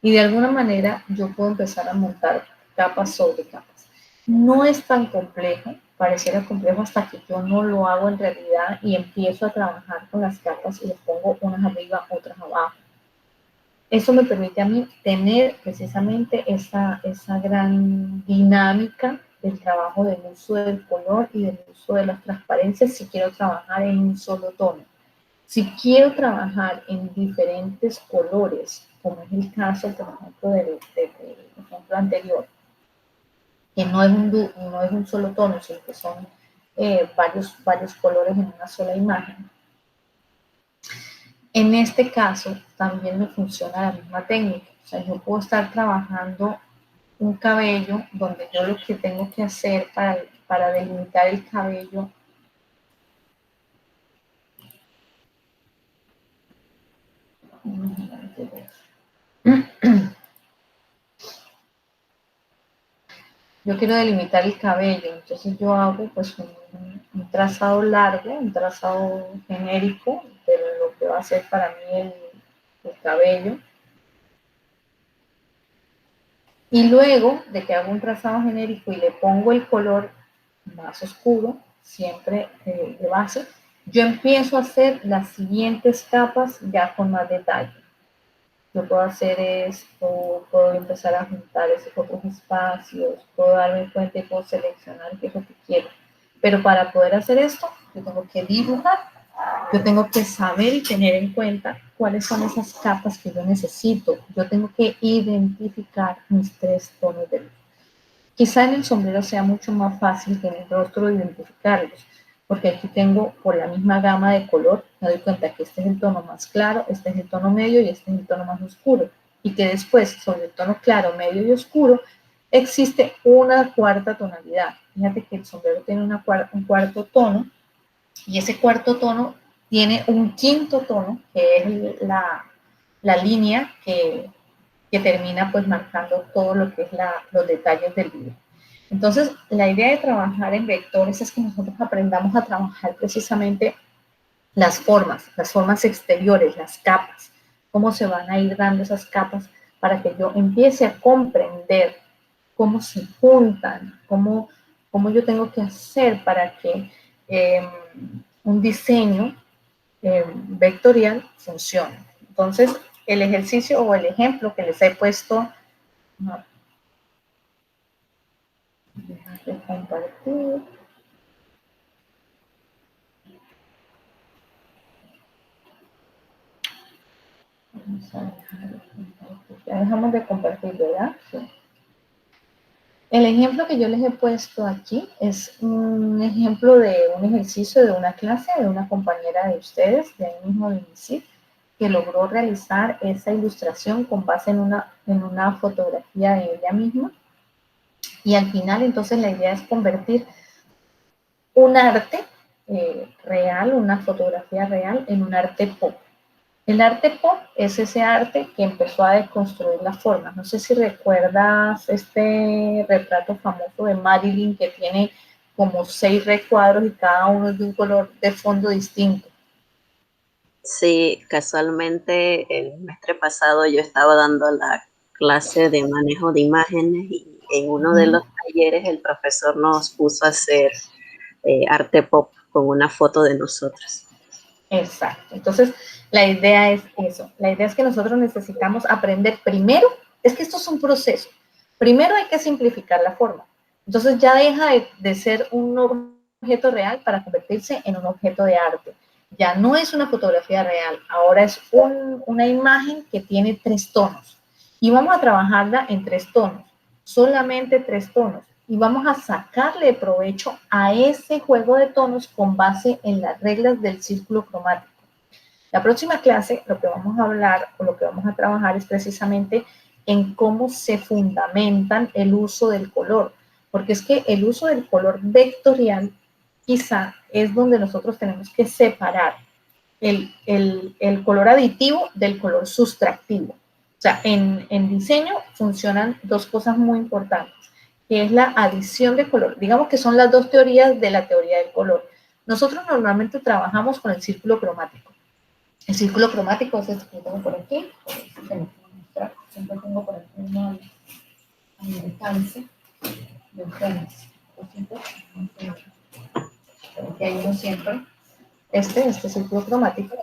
Y de alguna manera yo puedo empezar a montar capas sobre capas. No es tan complejo, pareciera complejo hasta que yo no lo hago en realidad y empiezo a trabajar con las capas y les pongo unas arriba, otras abajo. Eso me permite a mí tener precisamente esa gran dinámica del trabajo del uso del color y del uso de las transparencias si quiero trabajar en un solo tono. Si quiero trabajar en diferentes colores, como es el caso, por ejemplo, del ejemplo anterior, que no es un solo tono, sino que son varios colores en una sola imagen. En este caso, también me funciona la misma técnica. O sea, yo puedo estar trabajando un cabello donde yo lo que tengo que hacer para delimitar el cabello yo quiero delimitar el cabello, entonces yo hago pues un trazado largo, un trazado genérico de lo que va a ser para mí el cabello. Y luego de que hago un trazado genérico y le pongo el color más oscuro, siempre de base, yo empiezo a hacer las siguientes capas ya con más detalle. Yo puedo hacer esto, puedo empezar a juntar esos otros espacios, puedo darme cuenta y puedo seleccionar qué es lo que quiero. Pero para poder hacer esto, yo tengo que dibujar, yo tengo que saber y tener en cuenta cuáles son esas capas que yo necesito. Yo tengo que identificar mis 3 tonos de luz. Quizá en el sombrero sea mucho más fácil que en el rostro identificarlos, porque aquí tengo por la misma gama de color, me doy cuenta que este es el tono más claro, este es el tono medio y este es el tono más oscuro. Y que después, sobre el tono claro, medio y oscuro, existe una cuarta tonalidad. Fíjate que el sombrero tiene un cuarto tono y ese cuarto tono tiene un quinto tono, que es la línea que termina pues marcando todo lo que es los detalles del dibujo. Entonces, la idea de trabajar en vectores es que nosotros aprendamos a trabajar precisamente las formas exteriores, las capas, cómo se van a ir dando esas capas para que yo empiece a comprender cómo se juntan, cómo yo tengo que hacer para que un diseño vectorial funcione. Entonces, el ejercicio o el ejemplo que les he puesto, déjame compartir. Vamos a dejar de compartir. Ya dejamos de compartir, ¿verdad? Sí. El ejemplo que yo les he puesto aquí es un ejemplo de un ejercicio de una clase de una compañera de ustedes, de ahí mismo de INICIT, que logró realizar esa ilustración con base en una fotografía de ella misma. Y al final, entonces, la idea es convertir un arte real, una fotografía real, en un arte pop. El arte pop es ese arte que empezó a deconstruir las formas. No sé si recuerdas este retrato famoso de Marilyn que tiene como 6 recuadros y cada uno es de un color de fondo distinto. Sí, casualmente el semestre pasado yo estaba dando la clase de manejo de imágenes y en uno de los talleres el profesor nos puso a hacer arte pop con una foto de nosotros. Exacto. Entonces, la idea es eso. La idea es que nosotros necesitamos aprender primero, es que esto es un proceso. Primero hay que simplificar la forma. Entonces ya deja de ser un objeto real para convertirse en un objeto de arte. Ya no es una fotografía real, ahora es una imagen que tiene 3 tonos. Y vamos a trabajarla en 3 tonos, solamente 3 tonos. Y vamos a sacarle provecho a ese juego de tonos con base en las reglas del círculo cromático. La próxima clase lo que vamos a hablar o lo que vamos a trabajar es precisamente en cómo se fundamentan el uso del color, porque es que el uso del color vectorial quizá es donde nosotros tenemos que separar el color aditivo del color sustractivo. O sea, en diseño funcionan 2 cosas muy importantes, que es la adición de color. Digamos que son las 2 teorías de la teoría del color. Nosotros normalmente trabajamos con el círculo cromático. El círculo cromático es este que tengo por aquí. Siempre tengo por aquí uno a mi alcance de ustedes. Aquí hay uno siempre. Este círculo cromático.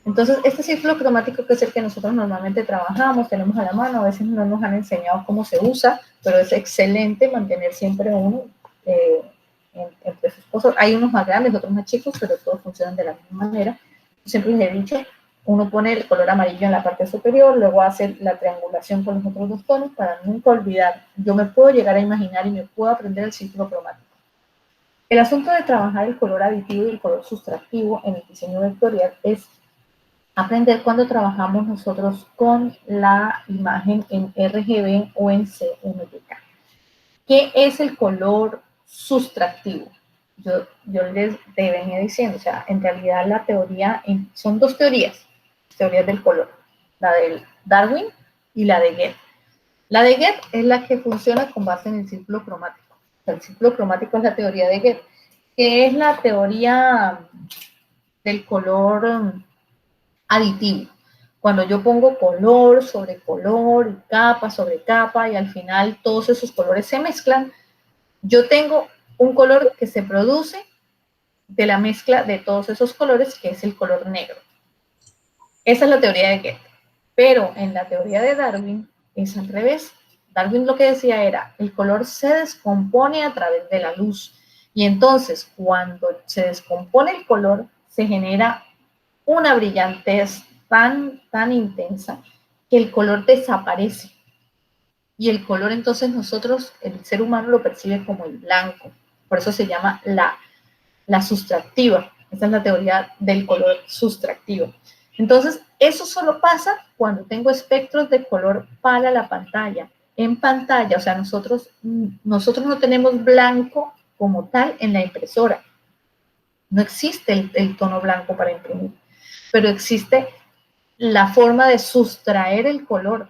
Entonces, este círculo cromático, que es el que nosotros normalmente trabajamos, tenemos a la mano, a veces no nos han enseñado cómo se usa, pero es excelente mantener siempre uno entre sus cosas. Hay unos más grandes, otros más chicos, pero todos funcionan de la misma manera. Siempre les he dicho, uno pone el color amarillo en la parte superior, luego hace la triangulación con los otros dos tonos para nunca olvidar. Yo me puedo llegar a imaginar y me puedo aprender el círculo cromático. El asunto de trabajar el color aditivo y el color sustractivo en el diseño vectorial es aprender cuando trabajamos nosotros con la imagen en RGB o en CMYK. ¿Qué es el color sustractivo? Yo les venía diciendo, o sea, en realidad la teoría, son dos teorías del color, la del Darwin y la de Goethe. La de Goethe es la que funciona con base en el círculo cromático. O sea, el círculo cromático es la teoría de Goethe, que es la teoría del color aditivo. Cuando yo pongo color sobre color y capa sobre capa y al final todos esos colores se mezclan, yo tengo un color que se produce de la mezcla de todos esos colores, que es el color negro. Esa es la teoría de Goethe. Pero en la teoría de Darwin es al revés. Darwin lo que decía era, el color se descompone a través de la luz. Y entonces, cuando se descompone el color, se genera una brillantez tan intensa que el color desaparece. Y el color entonces nosotros, el ser humano lo percibe como el blanco. Por eso se llama la sustractiva. Esa es la teoría del color sustractivo. Entonces, eso solo pasa cuando tengo espectros de color para la pantalla. En pantalla, o sea, nosotros no tenemos blanco como tal en la impresora. No existe el tono blanco para imprimir, pero existe la forma de sustraer el color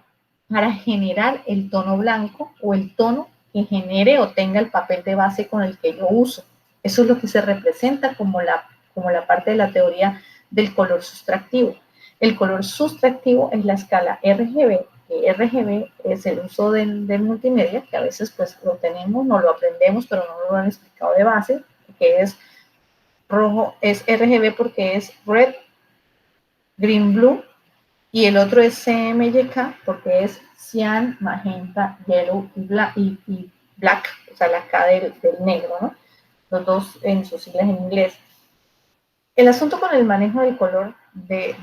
para generar el tono blanco o el tono que genere o tenga el papel de base con el que yo uso. Eso es lo que se representa como la parte de la teoría del color sustractivo. El color sustractivo es la escala RGB, que RGB es el uso del multimedia, que a veces pues lo tenemos, no lo aprendemos, pero no lo han explicado de base, que es rojo, es RGB porque es red, green, blue, y el otro es CMYK porque es cian, magenta, yellow y black, o sea, la K del negro, ¿no? Los dos en sus siglas en inglés. El asunto con el manejo del color, de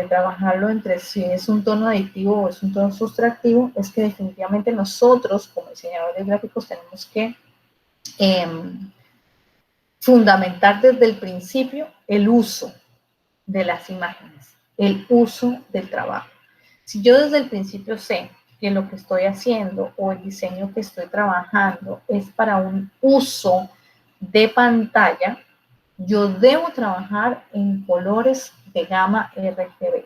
trabajarlo entre si es un tono aditivo o es un tono sustractivo, es que definitivamente nosotros, como diseñadores gráficos, tenemos que fundamentar desde el principio el uso de las imágenes, el uso del trabajo. Si yo desde el principio sé que lo que estoy haciendo o el diseño que estoy trabajando es para un uso de pantalla, yo debo trabajar en colores de gama RGB.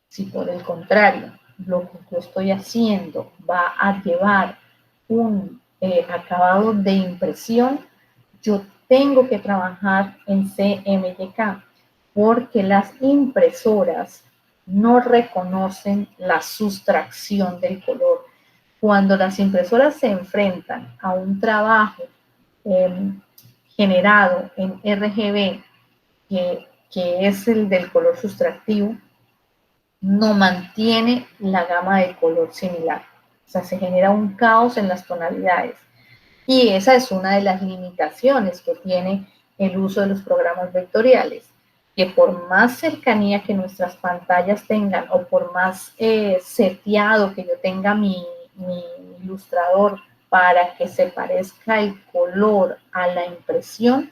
Si por el contrario, lo que yo estoy haciendo va a llevar un acabado de impresión, yo tengo que trabajar en CMYK porque las impresoras no reconocen la sustracción del color. Cuando las impresoras se enfrentan a un trabajo generado en RGB, que es el del color sustractivo, no mantiene la gama de color similar. O sea, se genera un caos en las tonalidades. Y esa es una de las limitaciones que tiene el uso de los programas vectoriales, que por más cercanía que nuestras pantallas tengan o por más seteado que yo tenga mi ilustrador para que se parezca el color a la impresión,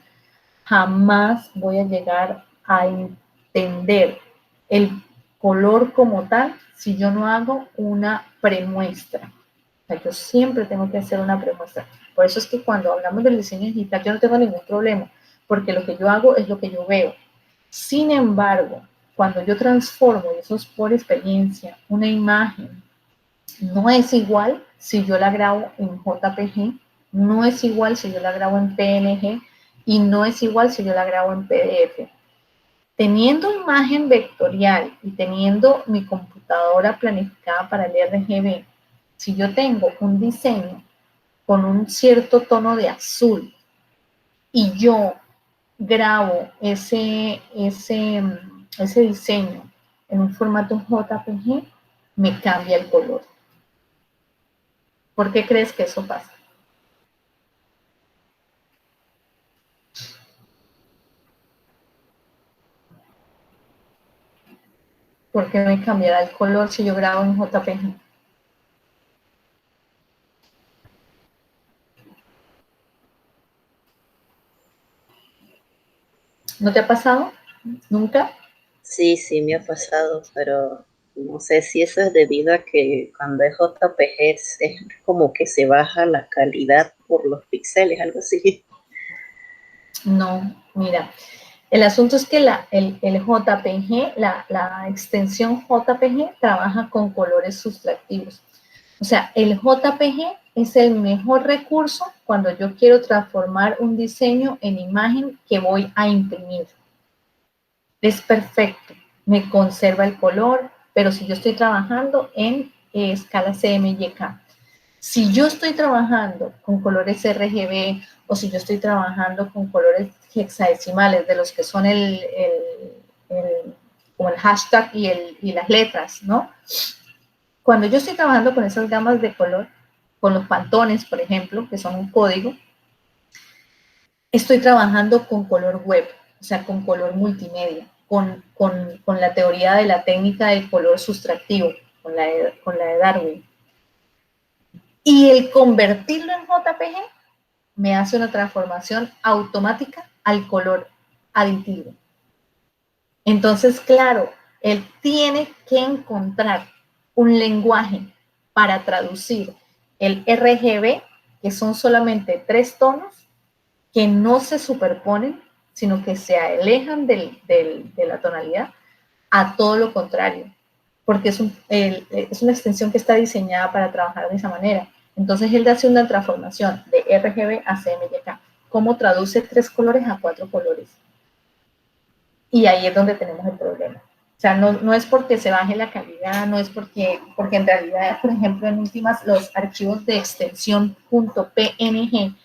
jamás voy a llegar a entender el color como tal si yo no hago una premuestra. O sea, yo siempre tengo que hacer una premuestra. Por eso es que cuando hablamos del diseño digital yo no tengo ningún problema, porque lo que yo hago es lo que yo veo. Sin embargo, cuando yo transformo, y eso es por experiencia, una imagen, no es igual si yo la grabo en JPG, no es igual si yo la grabo en PNG y no es igual si yo la grabo en PDF. Teniendo imagen vectorial y teniendo mi computadora planificada para el RGB, si yo tengo un diseño con un cierto tono de azul y yo grabo ese ese diseño en un formato JPG, me cambia el color. ¿Por qué crees que eso pasa? ¿Por qué me cambiará el color si yo grabo en JPG? ¿No te ha pasado? ¿Nunca? Sí, sí, me ha pasado, pero no sé si eso es debido a que cuando es JPG es como que se baja la calidad por los píxeles, algo así. No, mira, el asunto es que el JPG, la extensión JPG trabaja con colores sustractivos. O sea, el JPG es el mejor recurso cuando yo quiero transformar un diseño en imagen que voy a imprimir. Es perfecto, me conserva el color, pero si yo estoy trabajando en escala CMYK, si yo estoy trabajando con colores RGB o si yo estoy trabajando con colores hexadecimales de los que son como el hashtag y las letras, ¿no? Cuando yo estoy trabajando con esas gamas de color, con los pantones, por ejemplo, que son un código, estoy trabajando con color web, o sea, con color multimedia, con la teoría de la técnica del color sustractivo, con la de Darwin. Y el convertirlo en JPG me hace una transformación automática al color aditivo. Entonces, claro, él tiene que encontrar un lenguaje para traducir el RGB, que son solamente 3 tonos, que no se superponen, sino que se alejan de la tonalidad, a todo lo contrario, porque es una extensión que está diseñada para trabajar de esa manera. Entonces él hace una transformación de RGB a CMYK. ¿Cómo traduce 3 colores a 4 colores? Y ahí es donde tenemos el problema. O sea, no es porque se baje la calidad, no es porque en realidad, por ejemplo, en últimas, los archivos de extensión .png,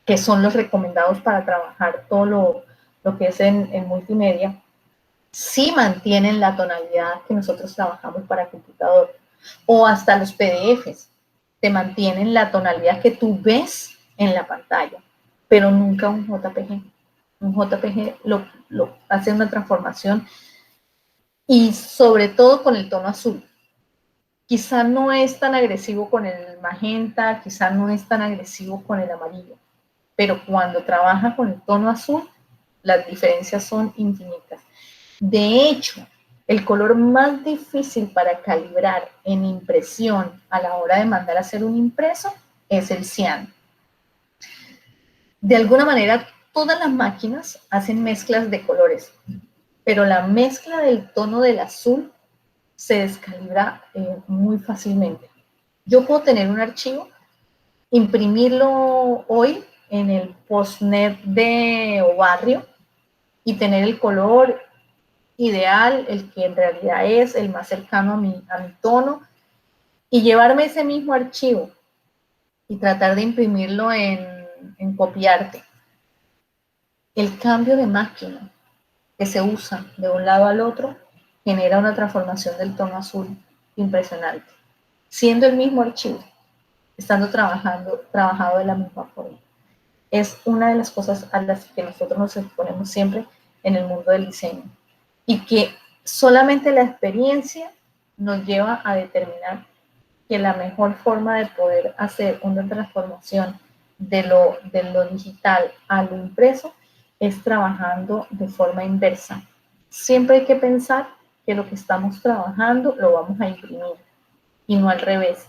que son los recomendados para trabajar todo lo que es en multimedia, sí mantienen la tonalidad que nosotros trabajamos para computador. O hasta los PDFs te mantienen la tonalidad que tú ves en la pantalla, pero nunca un JPG. Un JPG lo hace una transformación y sobre todo con el tono azul. Quizá no es tan agresivo con el magenta, quizá no es tan agresivo con el amarillo, pero cuando trabaja con el tono azul, las diferencias son infinitas. De hecho, el color más difícil para calibrar en impresión a la hora de mandar a hacer un impreso es el cian. De alguna manera, todas las máquinas hacen mezclas de colores, pero la mezcla del tono del azul se descalibra muy fácilmente. Yo puedo tener un archivo, imprimirlo hoy en el postnet de Barrio y tener el color ideal, el que en realidad es el más cercano a mi tono, y llevarme ese mismo archivo y tratar de imprimirlo en Copiarte. El cambio de máquina que se usa de un lado al otro genera una transformación del tono azul impresionante, siendo el mismo archivo, estando trabajado de la misma forma. Es una de las cosas a las que nosotros nos exponemos siempre en el mundo del diseño y que solamente la experiencia nos lleva a determinar que la mejor forma de poder hacer una transformación de lo digital a lo impreso es trabajando de forma inversa. Siempre hay que pensar que lo que estamos trabajando lo vamos a imprimir y no al revés,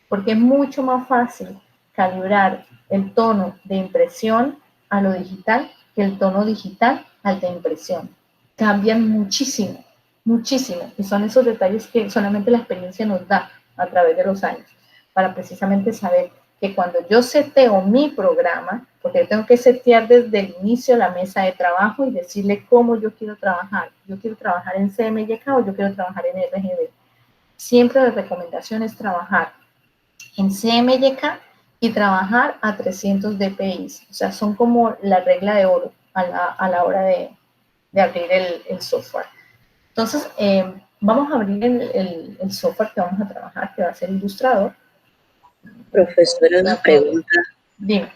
porque es mucho más fácil calibrar el tono de impresión a lo digital que el tono digital al de impresión. Cambian muchísimo, muchísimo, y son esos detalles que solamente la experiencia nos da a través de los años, para precisamente saber que cuando yo seteo mi programa, porque yo tengo que setear desde el inicio la mesa de trabajo y decirle cómo yo quiero trabajar en CMYK o yo quiero trabajar en RGB. Siempre la recomendación es trabajar en CMYK y trabajar a 300 dpi, o sea, son como la regla de oro a la hora de abrir el software. Entonces, vamos a abrir el software que vamos a trabajar, que va a ser Illustrator. Profesora, una pregunta. Dime.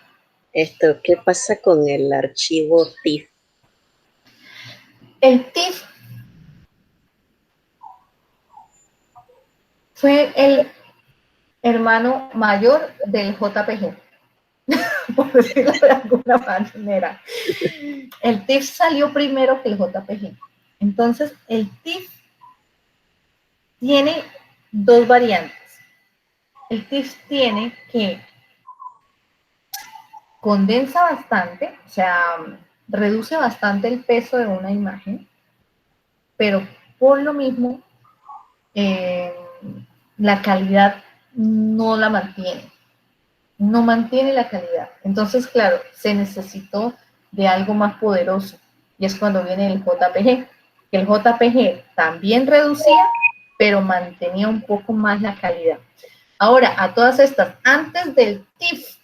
¿Qué pasa con el archivo TIFF? El TIFF fue el hermano mayor del JPG, por decirlo de alguna manera. El TIFF salió primero que el JPG. Entonces, el TIFF tiene dos variantes. El TIFF tiene que condensa bastante, o sea, reduce bastante el peso de una imagen, pero por lo mismo la calidad no la mantiene, no mantiene la calidad. Entonces, claro, se necesitó de algo más poderoso y es cuando viene el JPG, que el JPG también reducía, pero mantenía un poco más la calidad. Ahora, a todas estas, antes del TIFF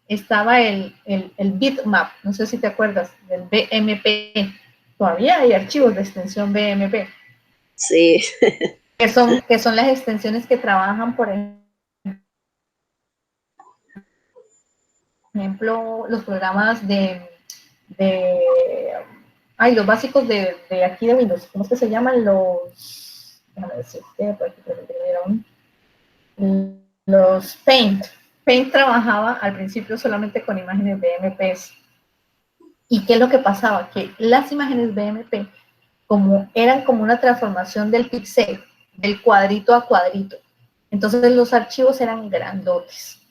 estaba el bitmap, no sé si te acuerdas, del BMP. Todavía hay archivos de extensión BMP. Sí. Que son las extensiones que trabajan, por ejemplo, los programas los básicos de aquí de Windows. ¿Cómo es que se llaman? Déjame decirte, los Paint. Paint trabajaba al principio solamente con imágenes BMPs. ¿Y qué es lo que pasaba? Que las imágenes BMP eran como una transformación del pixel, del cuadrito a cuadrito. Entonces los archivos eran grandotes.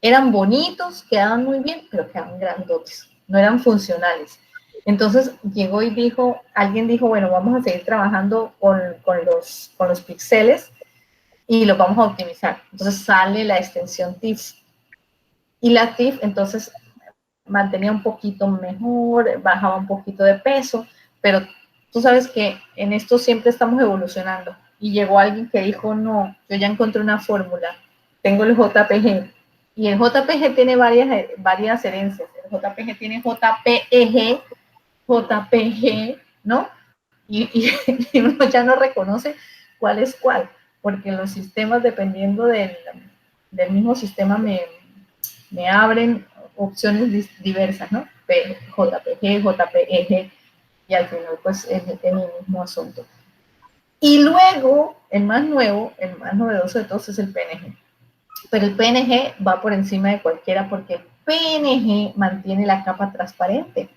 Eran bonitos, quedaban muy bien, pero quedaban grandotes. No eran funcionales. Entonces llegó y alguien dijo, bueno, vamos a seguir trabajando con los píxeles y los vamos a optimizar. Entonces sale la extensión TIFF. Y la TIFF entonces mantenía un poquito mejor, bajaba un poquito de peso, pero tú sabes que en esto siempre estamos evolucionando. Y llegó alguien que dijo, no, yo ya encontré una fórmula, tengo el JPG. Y el JPG tiene varias herencias. El JPG tiene JPG, ¿no? Y uno ya no reconoce cuál es cuál, porque los sistemas, dependiendo del mismo sistema, me abren opciones diversas, ¿no? JPG, JPEG, y al final pues es el mismo asunto. Y luego, el más novedoso de todos es el PNG. Pero el PNG va por encima de cualquiera porque el PNG mantiene la capa transparente,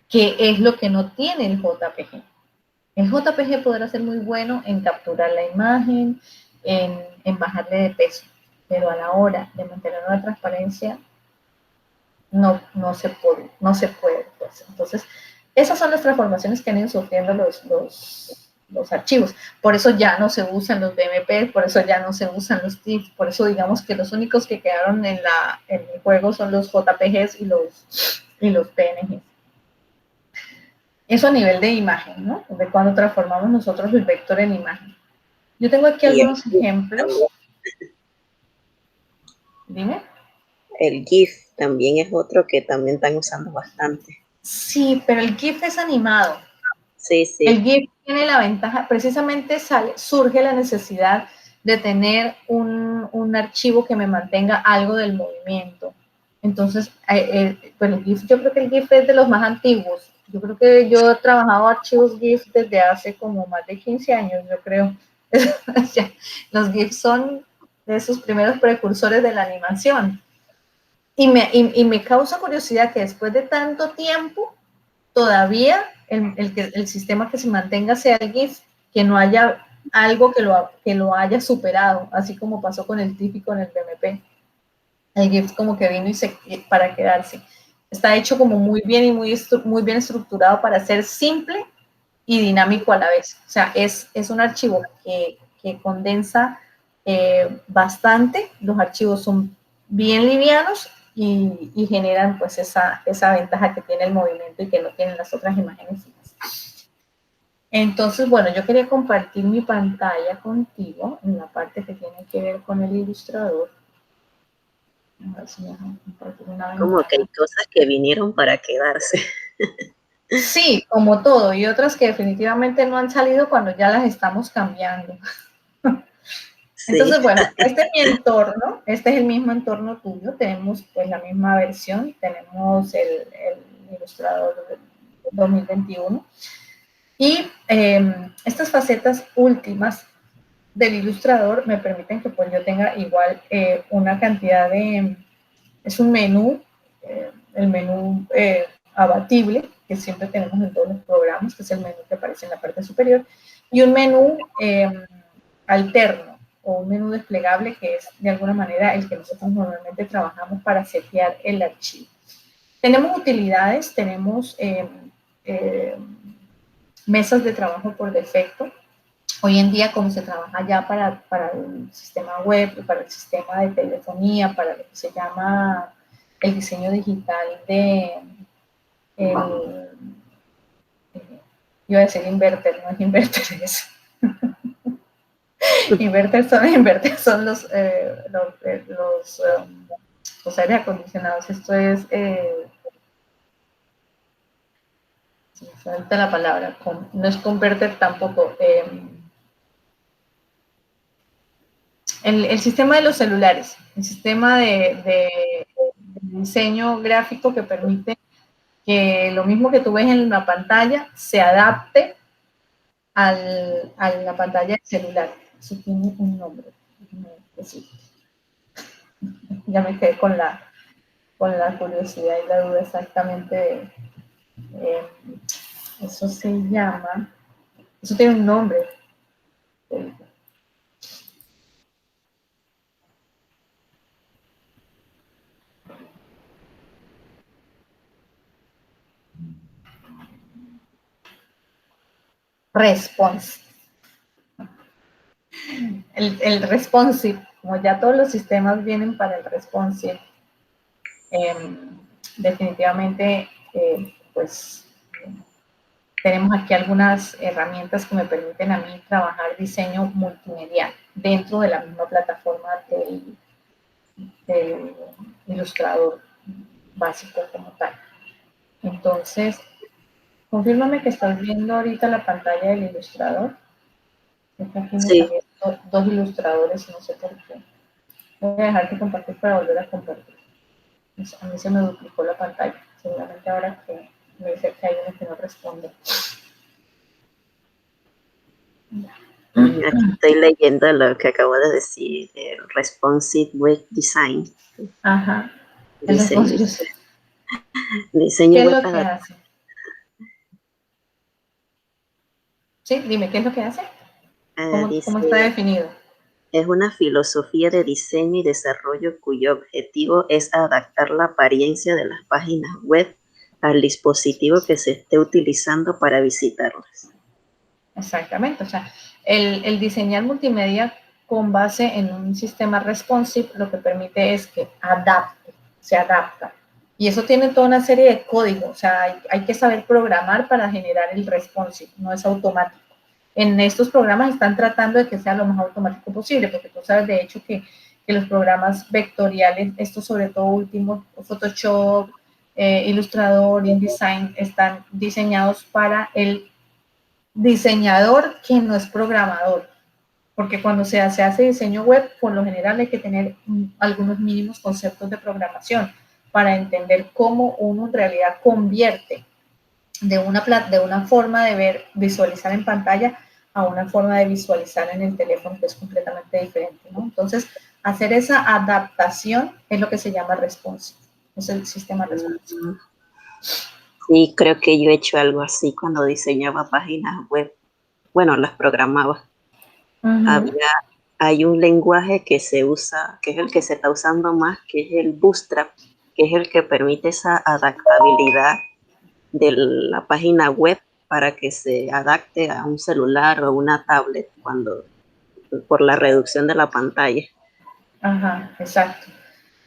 que es lo que no tiene el JPG. El JPG podrá ser muy bueno en capturar la imagen, en bajarle de peso, pero a la hora de mantener una transparencia no se puede. Pues. Entonces, esas son las transformaciones que han ido sufriendo los archivos. Por eso ya no se usan los BMP, por eso ya no se usan los TIFF, por eso digamos que los únicos que quedaron en el juego son los JPGs y los PNGs. Eso a nivel de imagen, ¿no? De cuando transformamos nosotros el vector en imagen. Yo tengo aquí algunos ejemplos. Dime. El GIF también es otro que también están usando bastante. Sí, pero el GIF es animado. Sí, sí. El GIF tiene la ventaja, precisamente surge la necesidad de tener un archivo que me mantenga algo del movimiento. Entonces, pues el GIF, yo creo que el GIF es de los más antiguos. Yo creo que yo he trabajado archivos GIF desde hace como más de 15 años, yo creo. Los GIF son de esos primeros precursores de la animación. Y me causa curiosidad que después de tanto tiempo, todavía el sistema que se mantenga sea el GIF, que no haya algo que lo haya superado, así como pasó con el TIFF y con el BMP. El GIF como que vino para quedarse. Está hecho como muy bien y muy bien estructurado para ser simple y dinámico a la vez. O sea, es un archivo que condensa bastante. Los archivos son bien livianos y generan pues esa ventaja que tiene el movimiento y que no tienen las otras imágenes. Entonces, bueno, yo quería compartir mi pantalla contigo en la parte que tiene que ver con el ilustrador. A ver si me dejan compartir una ventana. Como que hay cosas que vinieron para quedarse. Sí, como todo, y otras que definitivamente no han salido cuando ya las estamos cambiando. Sí, Entonces, bueno, este es mi entorno, este es el mismo entorno tuyo, tenemos pues la misma versión, tenemos el ilustrador del 2021 y estas facetas últimas del ilustrador me permiten que pues yo tenga igual una cantidad de, es un menú, el menú abatible que siempre tenemos en todos los programas, que es el menú que aparece en la parte superior, y un menú alterno o un menú desplegable que es de alguna manera el que nosotros normalmente trabajamos para setear el archivo. Tenemos utilidades, tenemos mesas de trabajo por defecto. Hoy en día, como se trabaja ya para el sistema web, para el sistema de telefonía, para lo que se llama el diseño digital de el, iba a decir inverter, no es inverter, es inverter son los aires acondicionados. Esto es, se me falta la palabra, no es converter tampoco. El sistema de los celulares, el sistema de diseño gráfico que permite que lo mismo que tú ves en la pantalla se adapte a la pantalla del celular. Eso tiene un nombre. Ya me quedé con la curiosidad y la duda exactamente de, eh, eso se llama, eso tiene un nombre. Response. El responsive, como ya todos los sistemas vienen para el responsive, definitivamente, pues tenemos aquí algunas herramientas que me permiten a mí trabajar diseño multimedia dentro de la misma plataforma del ilustrador básico como tal. Entonces, confírmame que estás viendo ahorita la pantalla del ilustrador. Aquí me sí. salieron dos ilustradores, no sé por qué. Voy a dejar de compartir para volver a compartir. A mí se me duplicó la pantalla. Seguramente ahora que me dice que hay uno que no responde. Aquí estoy leyendo lo que acabo de decir, el Responsive Web Design. Ajá, el Diseño, responsive. diseño ¿Qué es web lo que adaptado. hace? Sí, dime, ¿qué es lo que hace? Dice, ¿Cómo está definido? es una filosofía de diseño y desarrollo cuyo objetivo es adaptar la apariencia de las páginas web al dispositivo que se esté utilizando para visitarlas. Exactamente, o sea, el diseñar multimedia con base en un sistema responsive lo que permite es que se adapta. Y eso tiene toda una serie de códigos, o sea, hay que saber programar para generar el responsive, no es automático. En estos programas están tratando de que sea lo más automático posible, porque tú sabes de hecho que los programas vectoriales, estos sobre todo últimos, Photoshop, Illustrator, InDesign, están diseñados para el diseñador que no es programador, porque cuando se hace diseño web, por lo general hay que tener algunos mínimos conceptos de programación para entender cómo uno en realidad convierte de una forma de ver, visualizar en pantalla a una forma de visualizar en el teléfono que es completamente diferente, ¿no? Entonces, hacer esa adaptación es lo que se llama responsive, es el sistema responsive. Sí, creo que yo he hecho algo así cuando diseñaba páginas web. Bueno, las programaba. Había, hay un lenguaje que se usa, que es el que se está usando más, que es el Bootstrap, que es el que permite esa adaptabilidad de la página web para que se adapte a un celular o una tablet por la reducción de la pantalla. Ajá, exacto.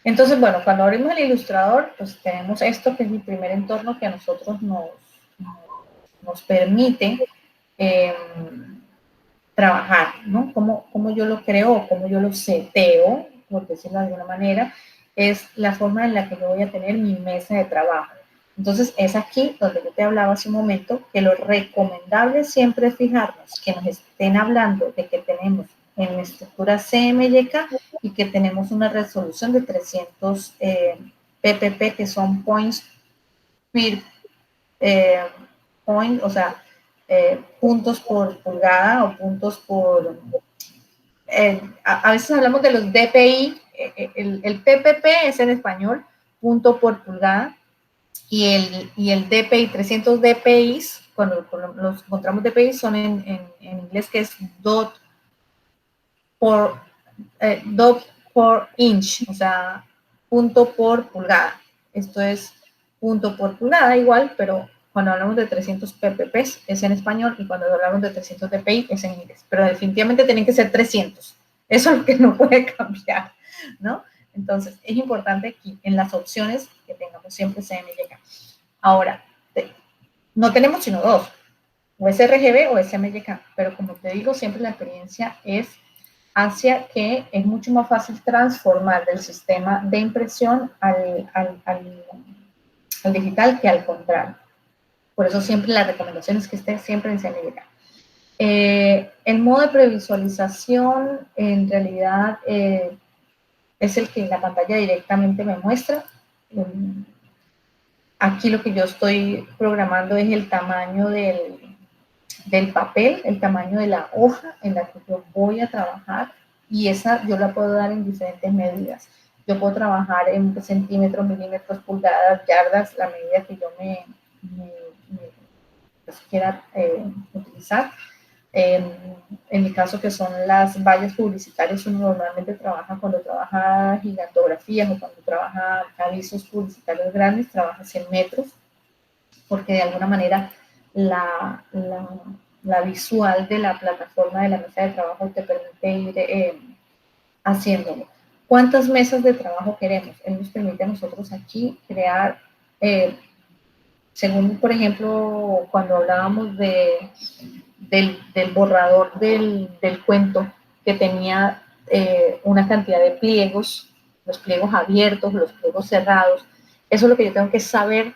Entonces, bueno, cuando abrimos el ilustrador, pues tenemos esto que es mi primer entorno que a nosotros nos permite eh, trabajar, ¿no? Cómo yo lo creo, cómo yo lo seteo, por decirlo de alguna manera, es la forma en la que yo voy a tener mi mesa de trabajo. Entonces, es aquí donde yo te hablaba hace un momento que lo recomendable siempre es fijarnos que nos estén hablando de que tenemos en la estructura CMYK y que tenemos una resolución de 300 ppp, que son points per point, o sea, puntos por pulgada o puntos por... a veces hablamos de los DPI, el PPP es en español, punto por pulgada, y el DPI, 300 DPIs, cuando los encontramos DPI son en inglés, que es por, dot por inch, o sea, punto por pulgada. Esto es punto por pulgada igual, pero cuando hablamos de 300 ppp es en español y cuando hablamos de 300 dpi es en inglés. Pero definitivamente tienen que ser 300. Eso es lo que no puede cambiar, ¿no? Entonces, es importante aquí en las opciones que tengamos siempre CMYK. Ahora, no tenemos sino dos, o sRGB o SMYK, pero como te digo, siempre la experiencia es hacia que es mucho más fácil transformar del sistema de impresión al digital que al contrario. Por eso siempre la recomendación es que esté siempre en CMYK. El modo de previsualización en realidad es el que la pantalla directamente me muestra. Aquí lo que yo estoy programando es el tamaño del papel, el tamaño de la hoja en la que yo voy a trabajar, y esa yo la puedo dar en diferentes medidas. Yo puedo trabajar en centímetros, milímetros, pulgadas, yardas, la medida que yo pues, quiera utilizar. En mi caso, que son las vallas publicitarias, uno normalmente trabaja cuando trabaja gigantografías o cuando trabaja avisos publicitarios grandes, trabaja en metros, porque de alguna manera la visual de la plataforma de la mesa de trabajo te permite ir haciéndolo. ¿Cuántas mesas de trabajo queremos? Él nos permite a nosotros aquí crear, según, por ejemplo, cuando hablábamos del borrador del cuento, que tenía una cantidad de pliegos, los pliegos abiertos, los pliegos cerrados. Eso es lo que yo tengo que saber,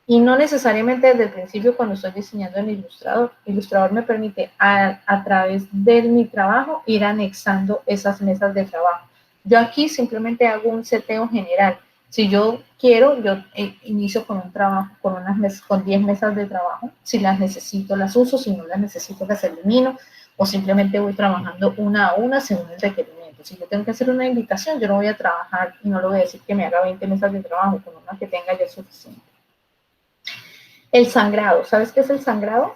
y no necesariamente desde el principio cuando estoy diseñando en Illustrator. Illustrator me permite a través de mi trabajo ir anexando esas mesas de trabajo. Yo aquí simplemente hago un seteo general. Si yo quiero, yo inicio con un trabajo, con 10 mesas de trabajo. Si las necesito, las uso. Si no las necesito, las elimino. O simplemente voy trabajando una a una según el requerimiento. Si yo tengo que hacer una invitación, yo no voy a trabajar y no le voy a decir que me haga 20 mesas de trabajo. Con una que tenga ya es suficiente. El sangrado. ¿Sabes qué es el sangrado?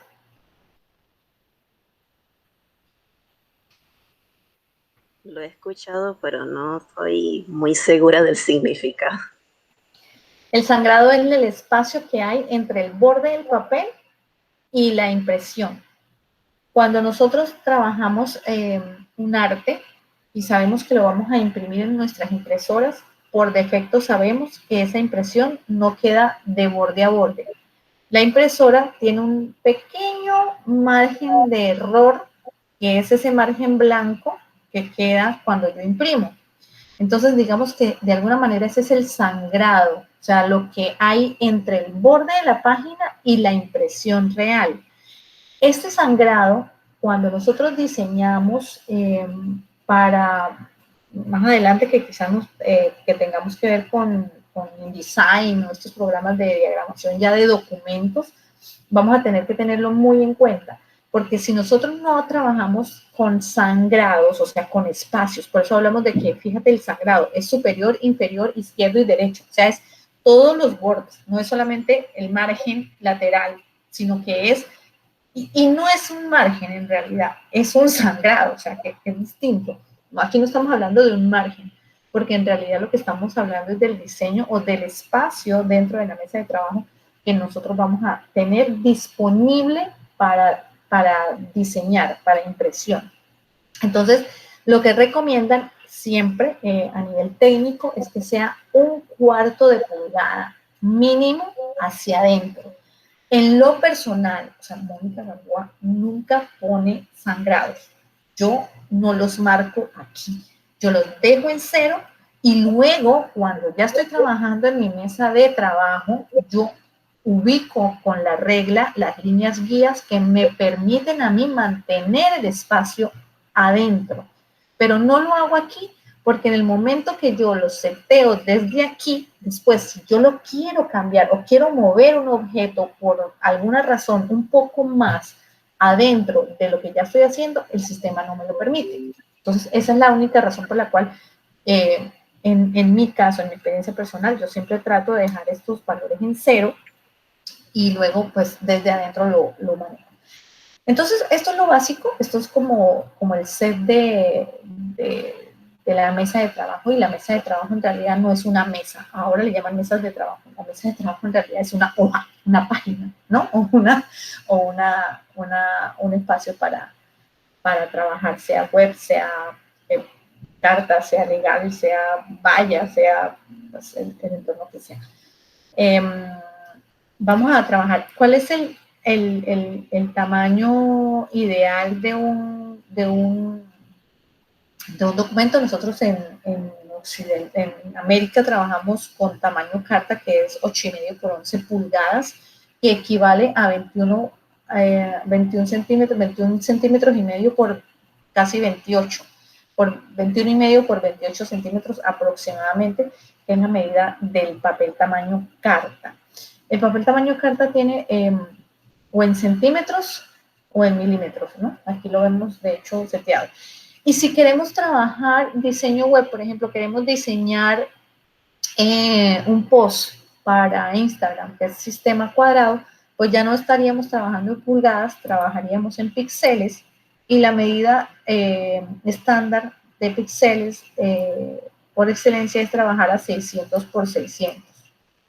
Lo he escuchado, pero no estoy muy segura del significado. El sangrado es el espacio que hay entre el borde del papel y la impresión. Cuando nosotros trabajamos un arte y sabemos que lo vamos a imprimir en nuestras impresoras, por defecto sabemos que esa impresión no queda de borde a borde. La impresora tiene un pequeño margen de error, que es ese margen blanco que queda cuando yo imprimo. Entonces, digamos que de alguna manera ese es el sangrado, o sea, lo que hay entre el borde de la página y la impresión real. Este sangrado, cuando nosotros diseñamos para más adelante, que quizás que tengamos que ver con InDesign o estos programas de diagramación ya de documentos, vamos a tener que tenerlo muy en cuenta, porque si nosotros no trabajamos con sangrados, o sea, con espacios, por eso hablamos de que, fíjate, el sangrado es superior, inferior, izquierdo y derecho, o sea, es todos los bordes, no es solamente el margen lateral, sino que es, y no es un margen en realidad, es un sangrado, o sea, que es distinto. Aquí no estamos hablando de un margen, porque en realidad lo que estamos hablando es del diseño o del espacio dentro de la mesa de trabajo que nosotros vamos a tener disponible para diseñar, para impresión. Entonces, lo que recomiendan siempre a nivel técnico es que sea 1/4 de pulgada mínimo hacia adentro. En lo personal, o sea, Mónica Gamboa nunca pone sangrados. Yo no los marco aquí. Yo los dejo en 0 y luego, cuando ya estoy trabajando en mi mesa de trabajo, yo ubico con la regla las líneas guías que me permiten a mí mantener el espacio adentro. Pero no lo hago aquí porque en el momento que yo lo seteo desde aquí, después si yo lo quiero cambiar o quiero mover un objeto por alguna razón un poco más adentro de lo que ya estoy haciendo, el sistema no me lo permite. Entonces, esa es la única razón por la cual, en mi caso, en mi experiencia personal, yo siempre trato de dejar estos valores en 0 y luego, pues, desde adentro lo manejo. Entonces, esto es lo básico, esto es como el set de la mesa de trabajo, y la mesa de trabajo en realidad no es una mesa, ahora le llaman mesas de trabajo, la mesa de trabajo en realidad es una hoja, una página, ¿no? O un espacio para trabajar, sea web, sea carta, sea legal, sea valla, sea pues, el entorno que sea. Vamos a trabajar. ¿Cuál es el tamaño ideal de un documento? Nosotros en América trabajamos con tamaño carta, que es 8,5 por 11 pulgadas, que equivale a 21 centímetros y medio por casi 28, por 21 y medio por 28 centímetros aproximadamente, que es la medida del papel tamaño carta. El papel tamaño carta tiene o en centímetros o en milímetros, ¿no? Aquí lo vemos, de hecho, seteado. Y si queremos trabajar diseño web, por ejemplo, queremos diseñar un post para Instagram, que es sistema cuadrado, pues ya no estaríamos trabajando en pulgadas, trabajaríamos en píxeles, y la medida estándar de píxeles por excelencia es trabajar a 600 por 600,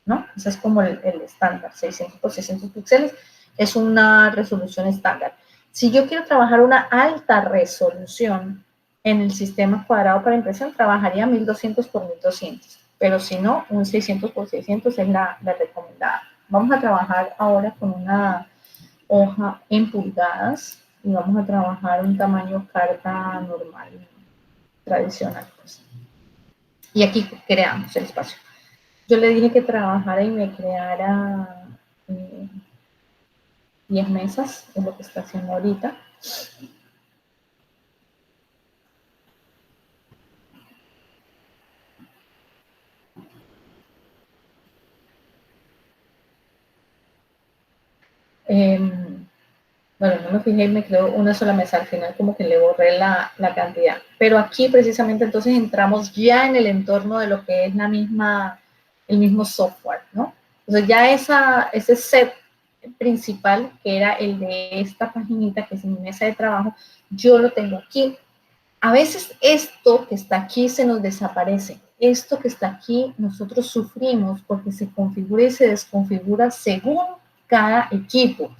¿no? Ese es como el estándar, 600 por 600 píxeles, es una resolución estándar. Si yo quiero trabajar una alta resolución en el sistema cuadrado para impresión, trabajaría 1200 por 1200, pero si no, un 600 por 600 es la recomendada. Vamos a trabajar ahora con una hoja en pulgadas y vamos a trabajar un tamaño carta normal, tradicional, pues. Y aquí creamos el espacio. Yo le dije que trabajara y me creara 10 mesas, es lo que está haciendo ahorita. Bueno, no me fijé y me creó una sola mesa, al final como que le borré la cantidad. Pero aquí precisamente entonces entramos ya en el entorno de lo que es el mismo software, ¿no? Entonces ya ese set principal, que era el de esta paginita, que es mi mesa de trabajo, yo lo tengo aquí. A veces esto que está aquí se nos desaparece. Esto que está aquí nosotros sufrimos porque se configura y se desconfigura según cada equipo.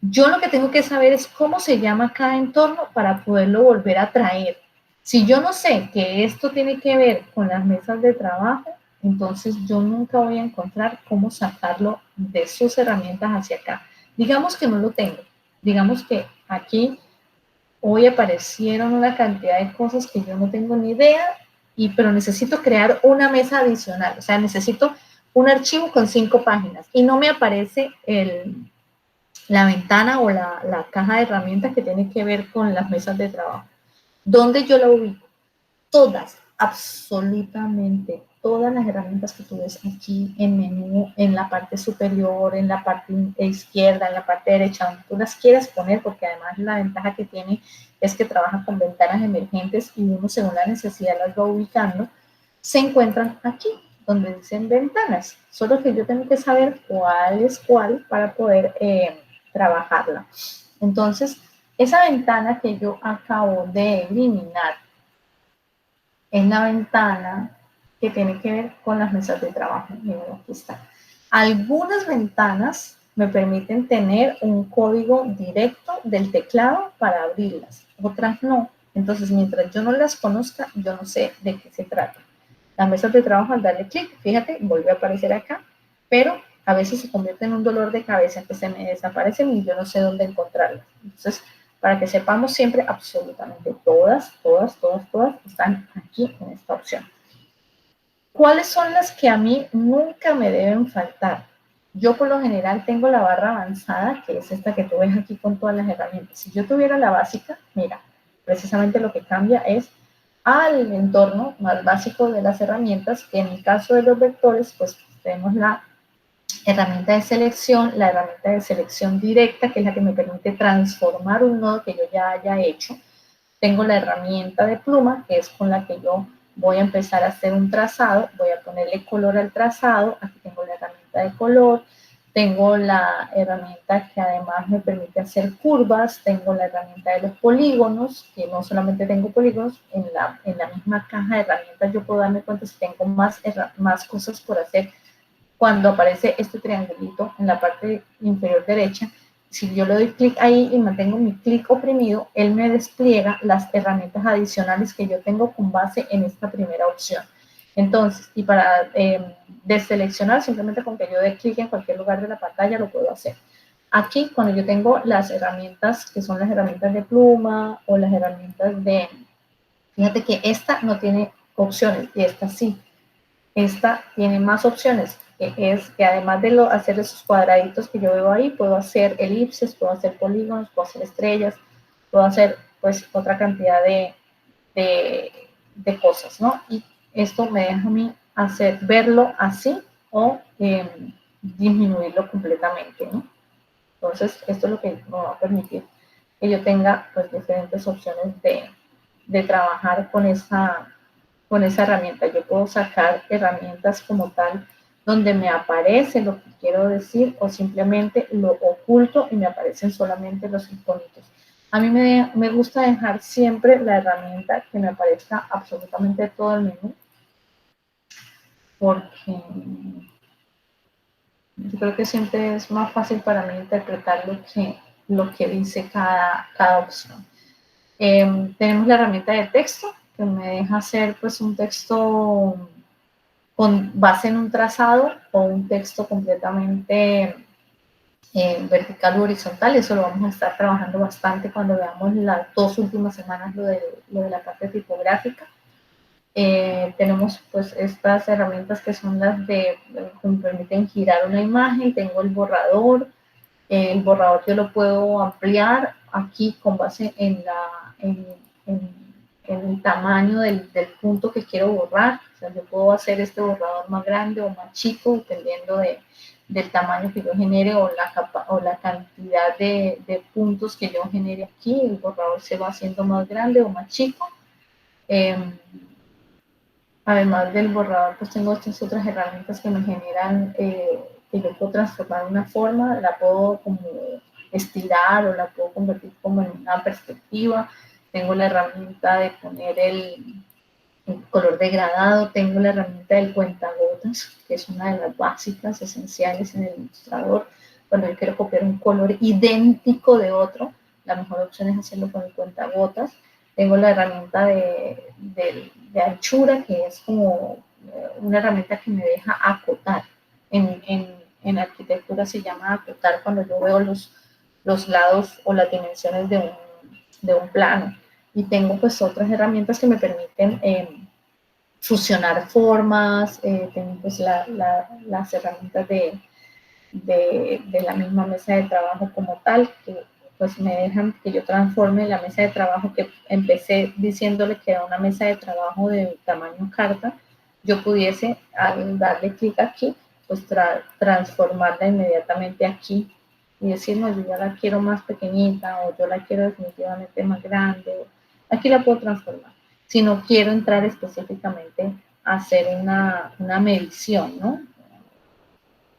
Yo lo que tengo que saber es cómo se llama cada entorno para poderlo volver a traer. Si yo no sé que esto tiene que ver con las mesas de trabajo, entonces yo nunca voy a encontrar cómo sacarlo de sus herramientas hacia acá. Digamos que no lo tengo. Digamos que aquí hoy aparecieron una cantidad de cosas que yo no tengo ni idea, pero necesito crear una mesa adicional. O sea, necesito un archivo con 5 páginas y no me aparece la ventana o la caja de herramientas que tiene que ver con las mesas de trabajo. ¿Dónde yo la ubico? Todas, absolutamente todas las herramientas que tú ves aquí en menú, en la parte superior, en la parte izquierda, en la parte derecha, donde tú las quieras poner, porque además la ventaja que tiene es que trabaja con ventanas emergentes y uno según la necesidad las va ubicando, se encuentran aquí, donde dicen ventanas. Solo que yo tengo que saber cuál es cuál para poder trabajarla. Entonces, esa ventana que yo acabo de eliminar es la ventana que tiene que ver con las mesas de trabajo. Miren, aquí está. Algunas ventanas me permiten tener un código directo del teclado para abrirlas, otras no. Entonces, mientras yo no las conozca, yo no sé de qué se trata. Las mesas de trabajo, al darle clic, fíjate, vuelve a aparecer acá, pero a veces se convierte en un dolor de cabeza que se me desaparecen y yo no sé dónde encontrarlas. Entonces, para que sepamos siempre, absolutamente todas están aquí en esta opción. ¿Cuáles son las que a mí nunca me deben faltar? Yo por lo general tengo la barra avanzada, que es esta que tú ves aquí con todas las herramientas. Si yo tuviera la básica, mira, precisamente lo que cambia es al entorno más básico de las herramientas, que en el caso de los vectores, pues tenemos la herramienta de selección, la herramienta de selección directa, que es la que me permite transformar un nodo que yo ya haya hecho. Tengo la herramienta de pluma, que es con la que yo voy a empezar a hacer un trazado, voy a ponerle color al trazado, aquí tengo la herramienta de color, tengo la herramienta que además me permite hacer curvas, tengo la herramienta de los polígonos, que no solamente tengo polígonos, en la misma caja de herramientas yo puedo darme cuenta si tengo más cosas por hacer. Cuando aparece este triangulito en la parte inferior derecha, si yo le doy clic ahí y mantengo mi clic oprimido, él me despliega las herramientas adicionales que yo tengo con base en esta primera opción. Entonces, y para deseleccionar, simplemente con que yo dé clic en cualquier lugar de la pantalla lo puedo hacer. Aquí, cuando yo tengo las herramientas, que son las herramientas de pluma o las herramientas de... Fíjate que esta no tiene opciones y esta sí. Esta tiene más opciones, que es que además de hacer esos cuadraditos que yo veo ahí, puedo hacer elipses, puedo hacer polígonos, puedo hacer estrellas, puedo hacer pues otra cantidad de cosas, ¿no? Y esto me deja a mí verlo así o disminuirlo completamente, ¿no? Entonces, esto es lo que me va a permitir que yo tenga pues diferentes opciones de trabajar con esa herramienta. Yo puedo sacar herramientas como tal donde me aparece lo que quiero decir o simplemente lo oculto y me aparecen solamente los iconitos. A mí me gusta dejar siempre la herramienta que me aparezca absolutamente todo el menú, porque yo creo que siempre es más fácil para mí interpretar lo que dice cada opción. Tenemos la herramienta de texto, que me deja hacer pues un texto con base en un trazado o un texto completamente vertical o horizontal. Eso lo vamos a estar trabajando bastante cuando veamos las 2 últimas semanas lo de la parte tipográfica. Tenemos pues estas herramientas que son las que me permiten girar una imagen. Tengo el borrador. El borrador yo lo puedo ampliar aquí con base en el tamaño del punto que quiero borrar. O sea, yo puedo hacer este borrador más grande o más chico, dependiendo del tamaño que yo genere o la cantidad de puntos que yo genere aquí. El borrador se va haciendo más grande o más chico. Además del borrador, pues tengo estas otras herramientas que me generan, que yo puedo transformar en una forma, la puedo como estirar o la puedo convertir como en una perspectiva. Tengo la herramienta de poner el color degradado, tengo la herramienta del cuentagotas, que es una de las básicas, esenciales en el ilustrador. Cuando yo quiero copiar un color idéntico de otro, la mejor opción es hacerlo con el cuentagotas. Tengo la herramienta de anchura, que es como una herramienta que me deja acotar. En arquitectura se llama acotar cuando yo veo los lados o las dimensiones de un plano. Y tengo pues otras herramientas que me permiten fusionar formas, tengo pues las herramientas de la misma mesa de trabajo como tal, que pues me dejan que yo transforme la mesa de trabajo que empecé diciéndole que era una mesa de trabajo de tamaño carta, yo pudiese al darle clic aquí, pues transformarla inmediatamente aquí y decir, no, yo ya la quiero más pequeñita o yo la quiero definitivamente más grande. Aquí la puedo transformar. Si no quiero entrar específicamente a hacer una medición, ¿no?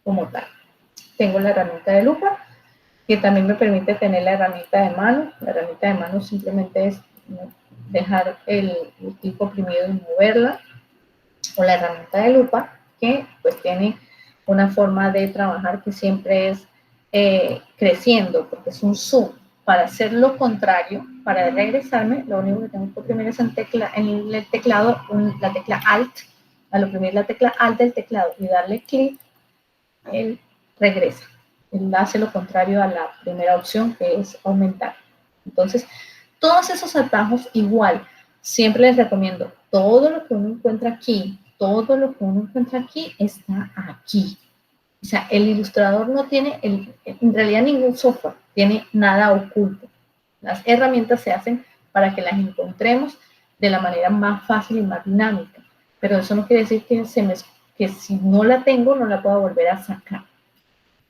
Como tal. Tengo la herramienta de lupa, que también me permite tener la herramienta de mano. La herramienta de mano simplemente es dejar el clic oprimido y moverla. O la herramienta de lupa, que pues tiene una forma de trabajar que siempre es creciendo, porque es un zoom. Para hacer lo contrario, para regresarme, lo único que tengo que oprimir es en el teclado, la tecla Alt, al oprimir la tecla Alt del teclado y darle clic, él regresa. Él hace lo contrario a la primera opción, que es aumentar. Entonces, todos esos atajos igual. Siempre les recomiendo, todo lo que uno encuentra aquí, todo lo que uno encuentra aquí está aquí. O sea, el ilustrador no tiene, en realidad ningún software tiene nada oculto. Las herramientas se hacen para que las encontremos de la manera más fácil y más dinámica. Pero eso no quiere decir que si no la tengo, no la pueda volver a sacar.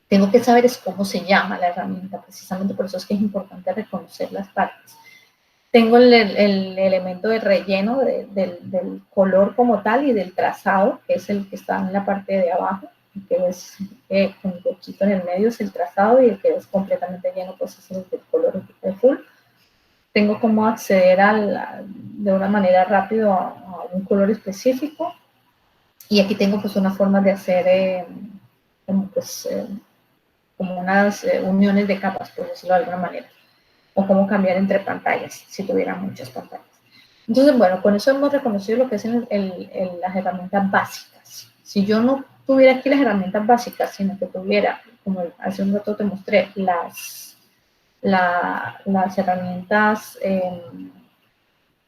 Tengo que saber es cómo se llama la herramienta, precisamente por eso es que es importante reconocer las partes. Tengo el elemento de relleno del color como tal y del trazado, que es el que está en la parte de abajo, que es con un poquito en el medio es el trazado y el que es completamente lleno pues es el del color de full. Tengo cómo acceder de una manera rápida a un color específico y aquí tengo pues una forma de hacer como unas uniones de capas, por decirlo de alguna manera, o cómo cambiar entre pantallas, si tuviera muchas pantallas. Entonces, bueno, con eso hemos reconocido lo que es las herramientas básicas. Si yo no tuviera aquí las herramientas básicas, sino que tuviera, como hace un rato te mostré, las herramientas,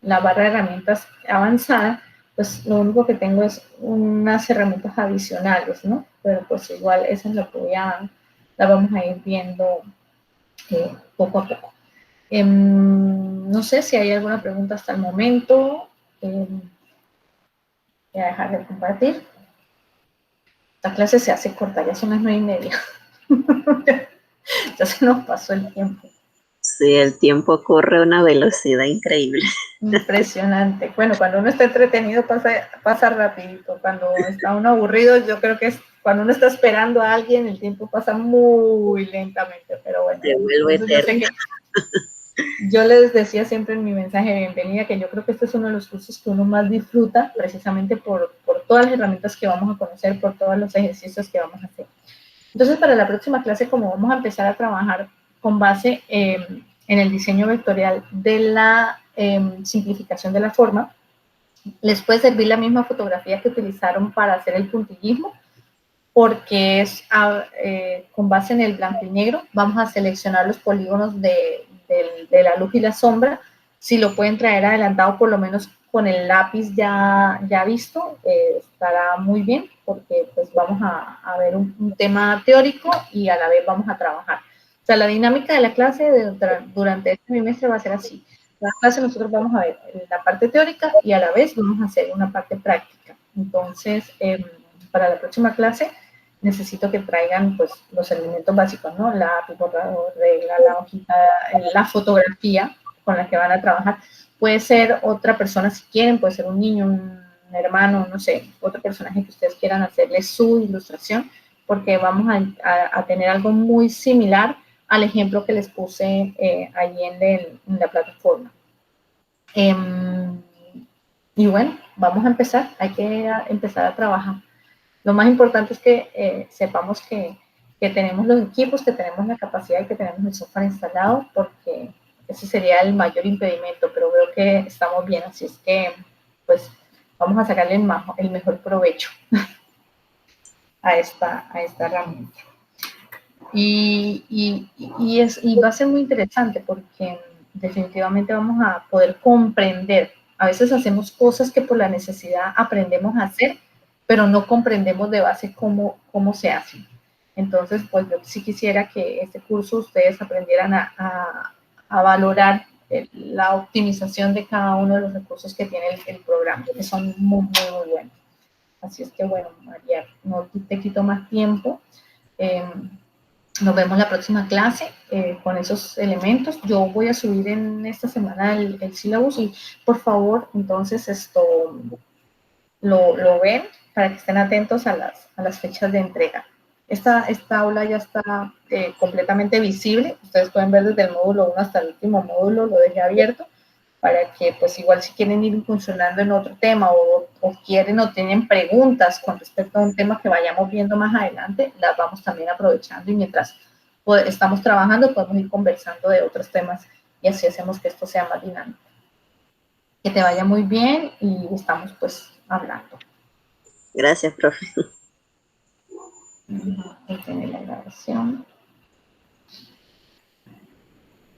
la barra de herramientas avanzada, pues lo único que tengo es unas herramientas adicionales, ¿no? Pero pues igual esa es la que la vamos a ir viendo poco a poco. No sé si hay alguna pregunta hasta el momento. Voy a dejar de compartir. Esta clase se hace corta, ya son las 9:30. Ya se nos pasó el tiempo. Sí, el tiempo corre a una velocidad increíble. Impresionante. Bueno, cuando uno está entretenido pasa rapidito. Cuando está uno aburrido, yo creo que es cuando uno está esperando a alguien, el tiempo pasa muy lentamente. Pero bueno, Se vuelve eterno. Yo les decía siempre en mi mensaje de bienvenida que yo creo que este es uno de los cursos que uno más disfruta precisamente por todas las herramientas que vamos a conocer, por todos los ejercicios que vamos a hacer. Entonces, para la próxima clase, como vamos a empezar a trabajar con base en el diseño vectorial de la simplificación de la forma, les puede servir la misma fotografía que utilizaron para hacer el puntillismo, porque es con base en el blanco y negro. Vamos a seleccionar los polígonos de la luz y la sombra. Si lo pueden traer adelantado, por lo menos con el lápiz ya visto, estará muy bien, porque pues vamos a ver un tema teórico y a la vez vamos a trabajar. O sea, la dinámica de la clase durante este trimestre va a ser así. La clase nosotros vamos a ver la parte teórica y a la vez vamos a hacer una parte práctica. Entonces, para la próxima clase necesito que traigan pues los elementos básicos, ¿no? Lápiz, borrador, regla, la hojita, la fotografía con la que van a trabajar. Puede ser otra persona si quieren, puede ser un niño, un hermano, no sé, otro personaje que ustedes quieran hacerle su ilustración, porque vamos a tener algo muy similar al ejemplo que les puse allí en la plataforma. Y bueno, vamos a empezar, hay que empezar a trabajar. Lo más importante es que sepamos que tenemos los equipos, que tenemos la capacidad y que tenemos el software instalado, porque ese sería el mayor impedimento, pero veo que estamos bien, así es que pues vamos a sacarle el mejor provecho a esta herramienta. Y va a ser muy interesante porque definitivamente vamos a poder comprender. A veces hacemos cosas que por la necesidad aprendemos a hacer, pero no comprendemos de base cómo se hacen. Entonces, pues yo sí quisiera que este curso ustedes aprendieran a valorar la optimización de cada uno de los recursos que tiene el programa, que son muy, muy, muy buenos. Así es que, bueno, María, no te quito más tiempo. Nos vemos la próxima clase con esos elementos. Yo voy a subir en esta semana el sílabus y por favor, entonces esto lo ven para que estén atentos a las fechas de entrega. Esta aula ya está completamente visible. Ustedes pueden ver desde el módulo 1 hasta el último módulo, lo dejé abierto para que pues igual si quieren ir funcionando en otro tema o quieren o tienen preguntas con respecto a un tema que vayamos viendo más adelante, las vamos también aprovechando y mientras estamos trabajando podemos ir conversando de otros temas y así hacemos que esto sea más dinámico. Que te vaya muy bien y estamos pues hablando. Gracias, profe. Ahí tiene la grabación.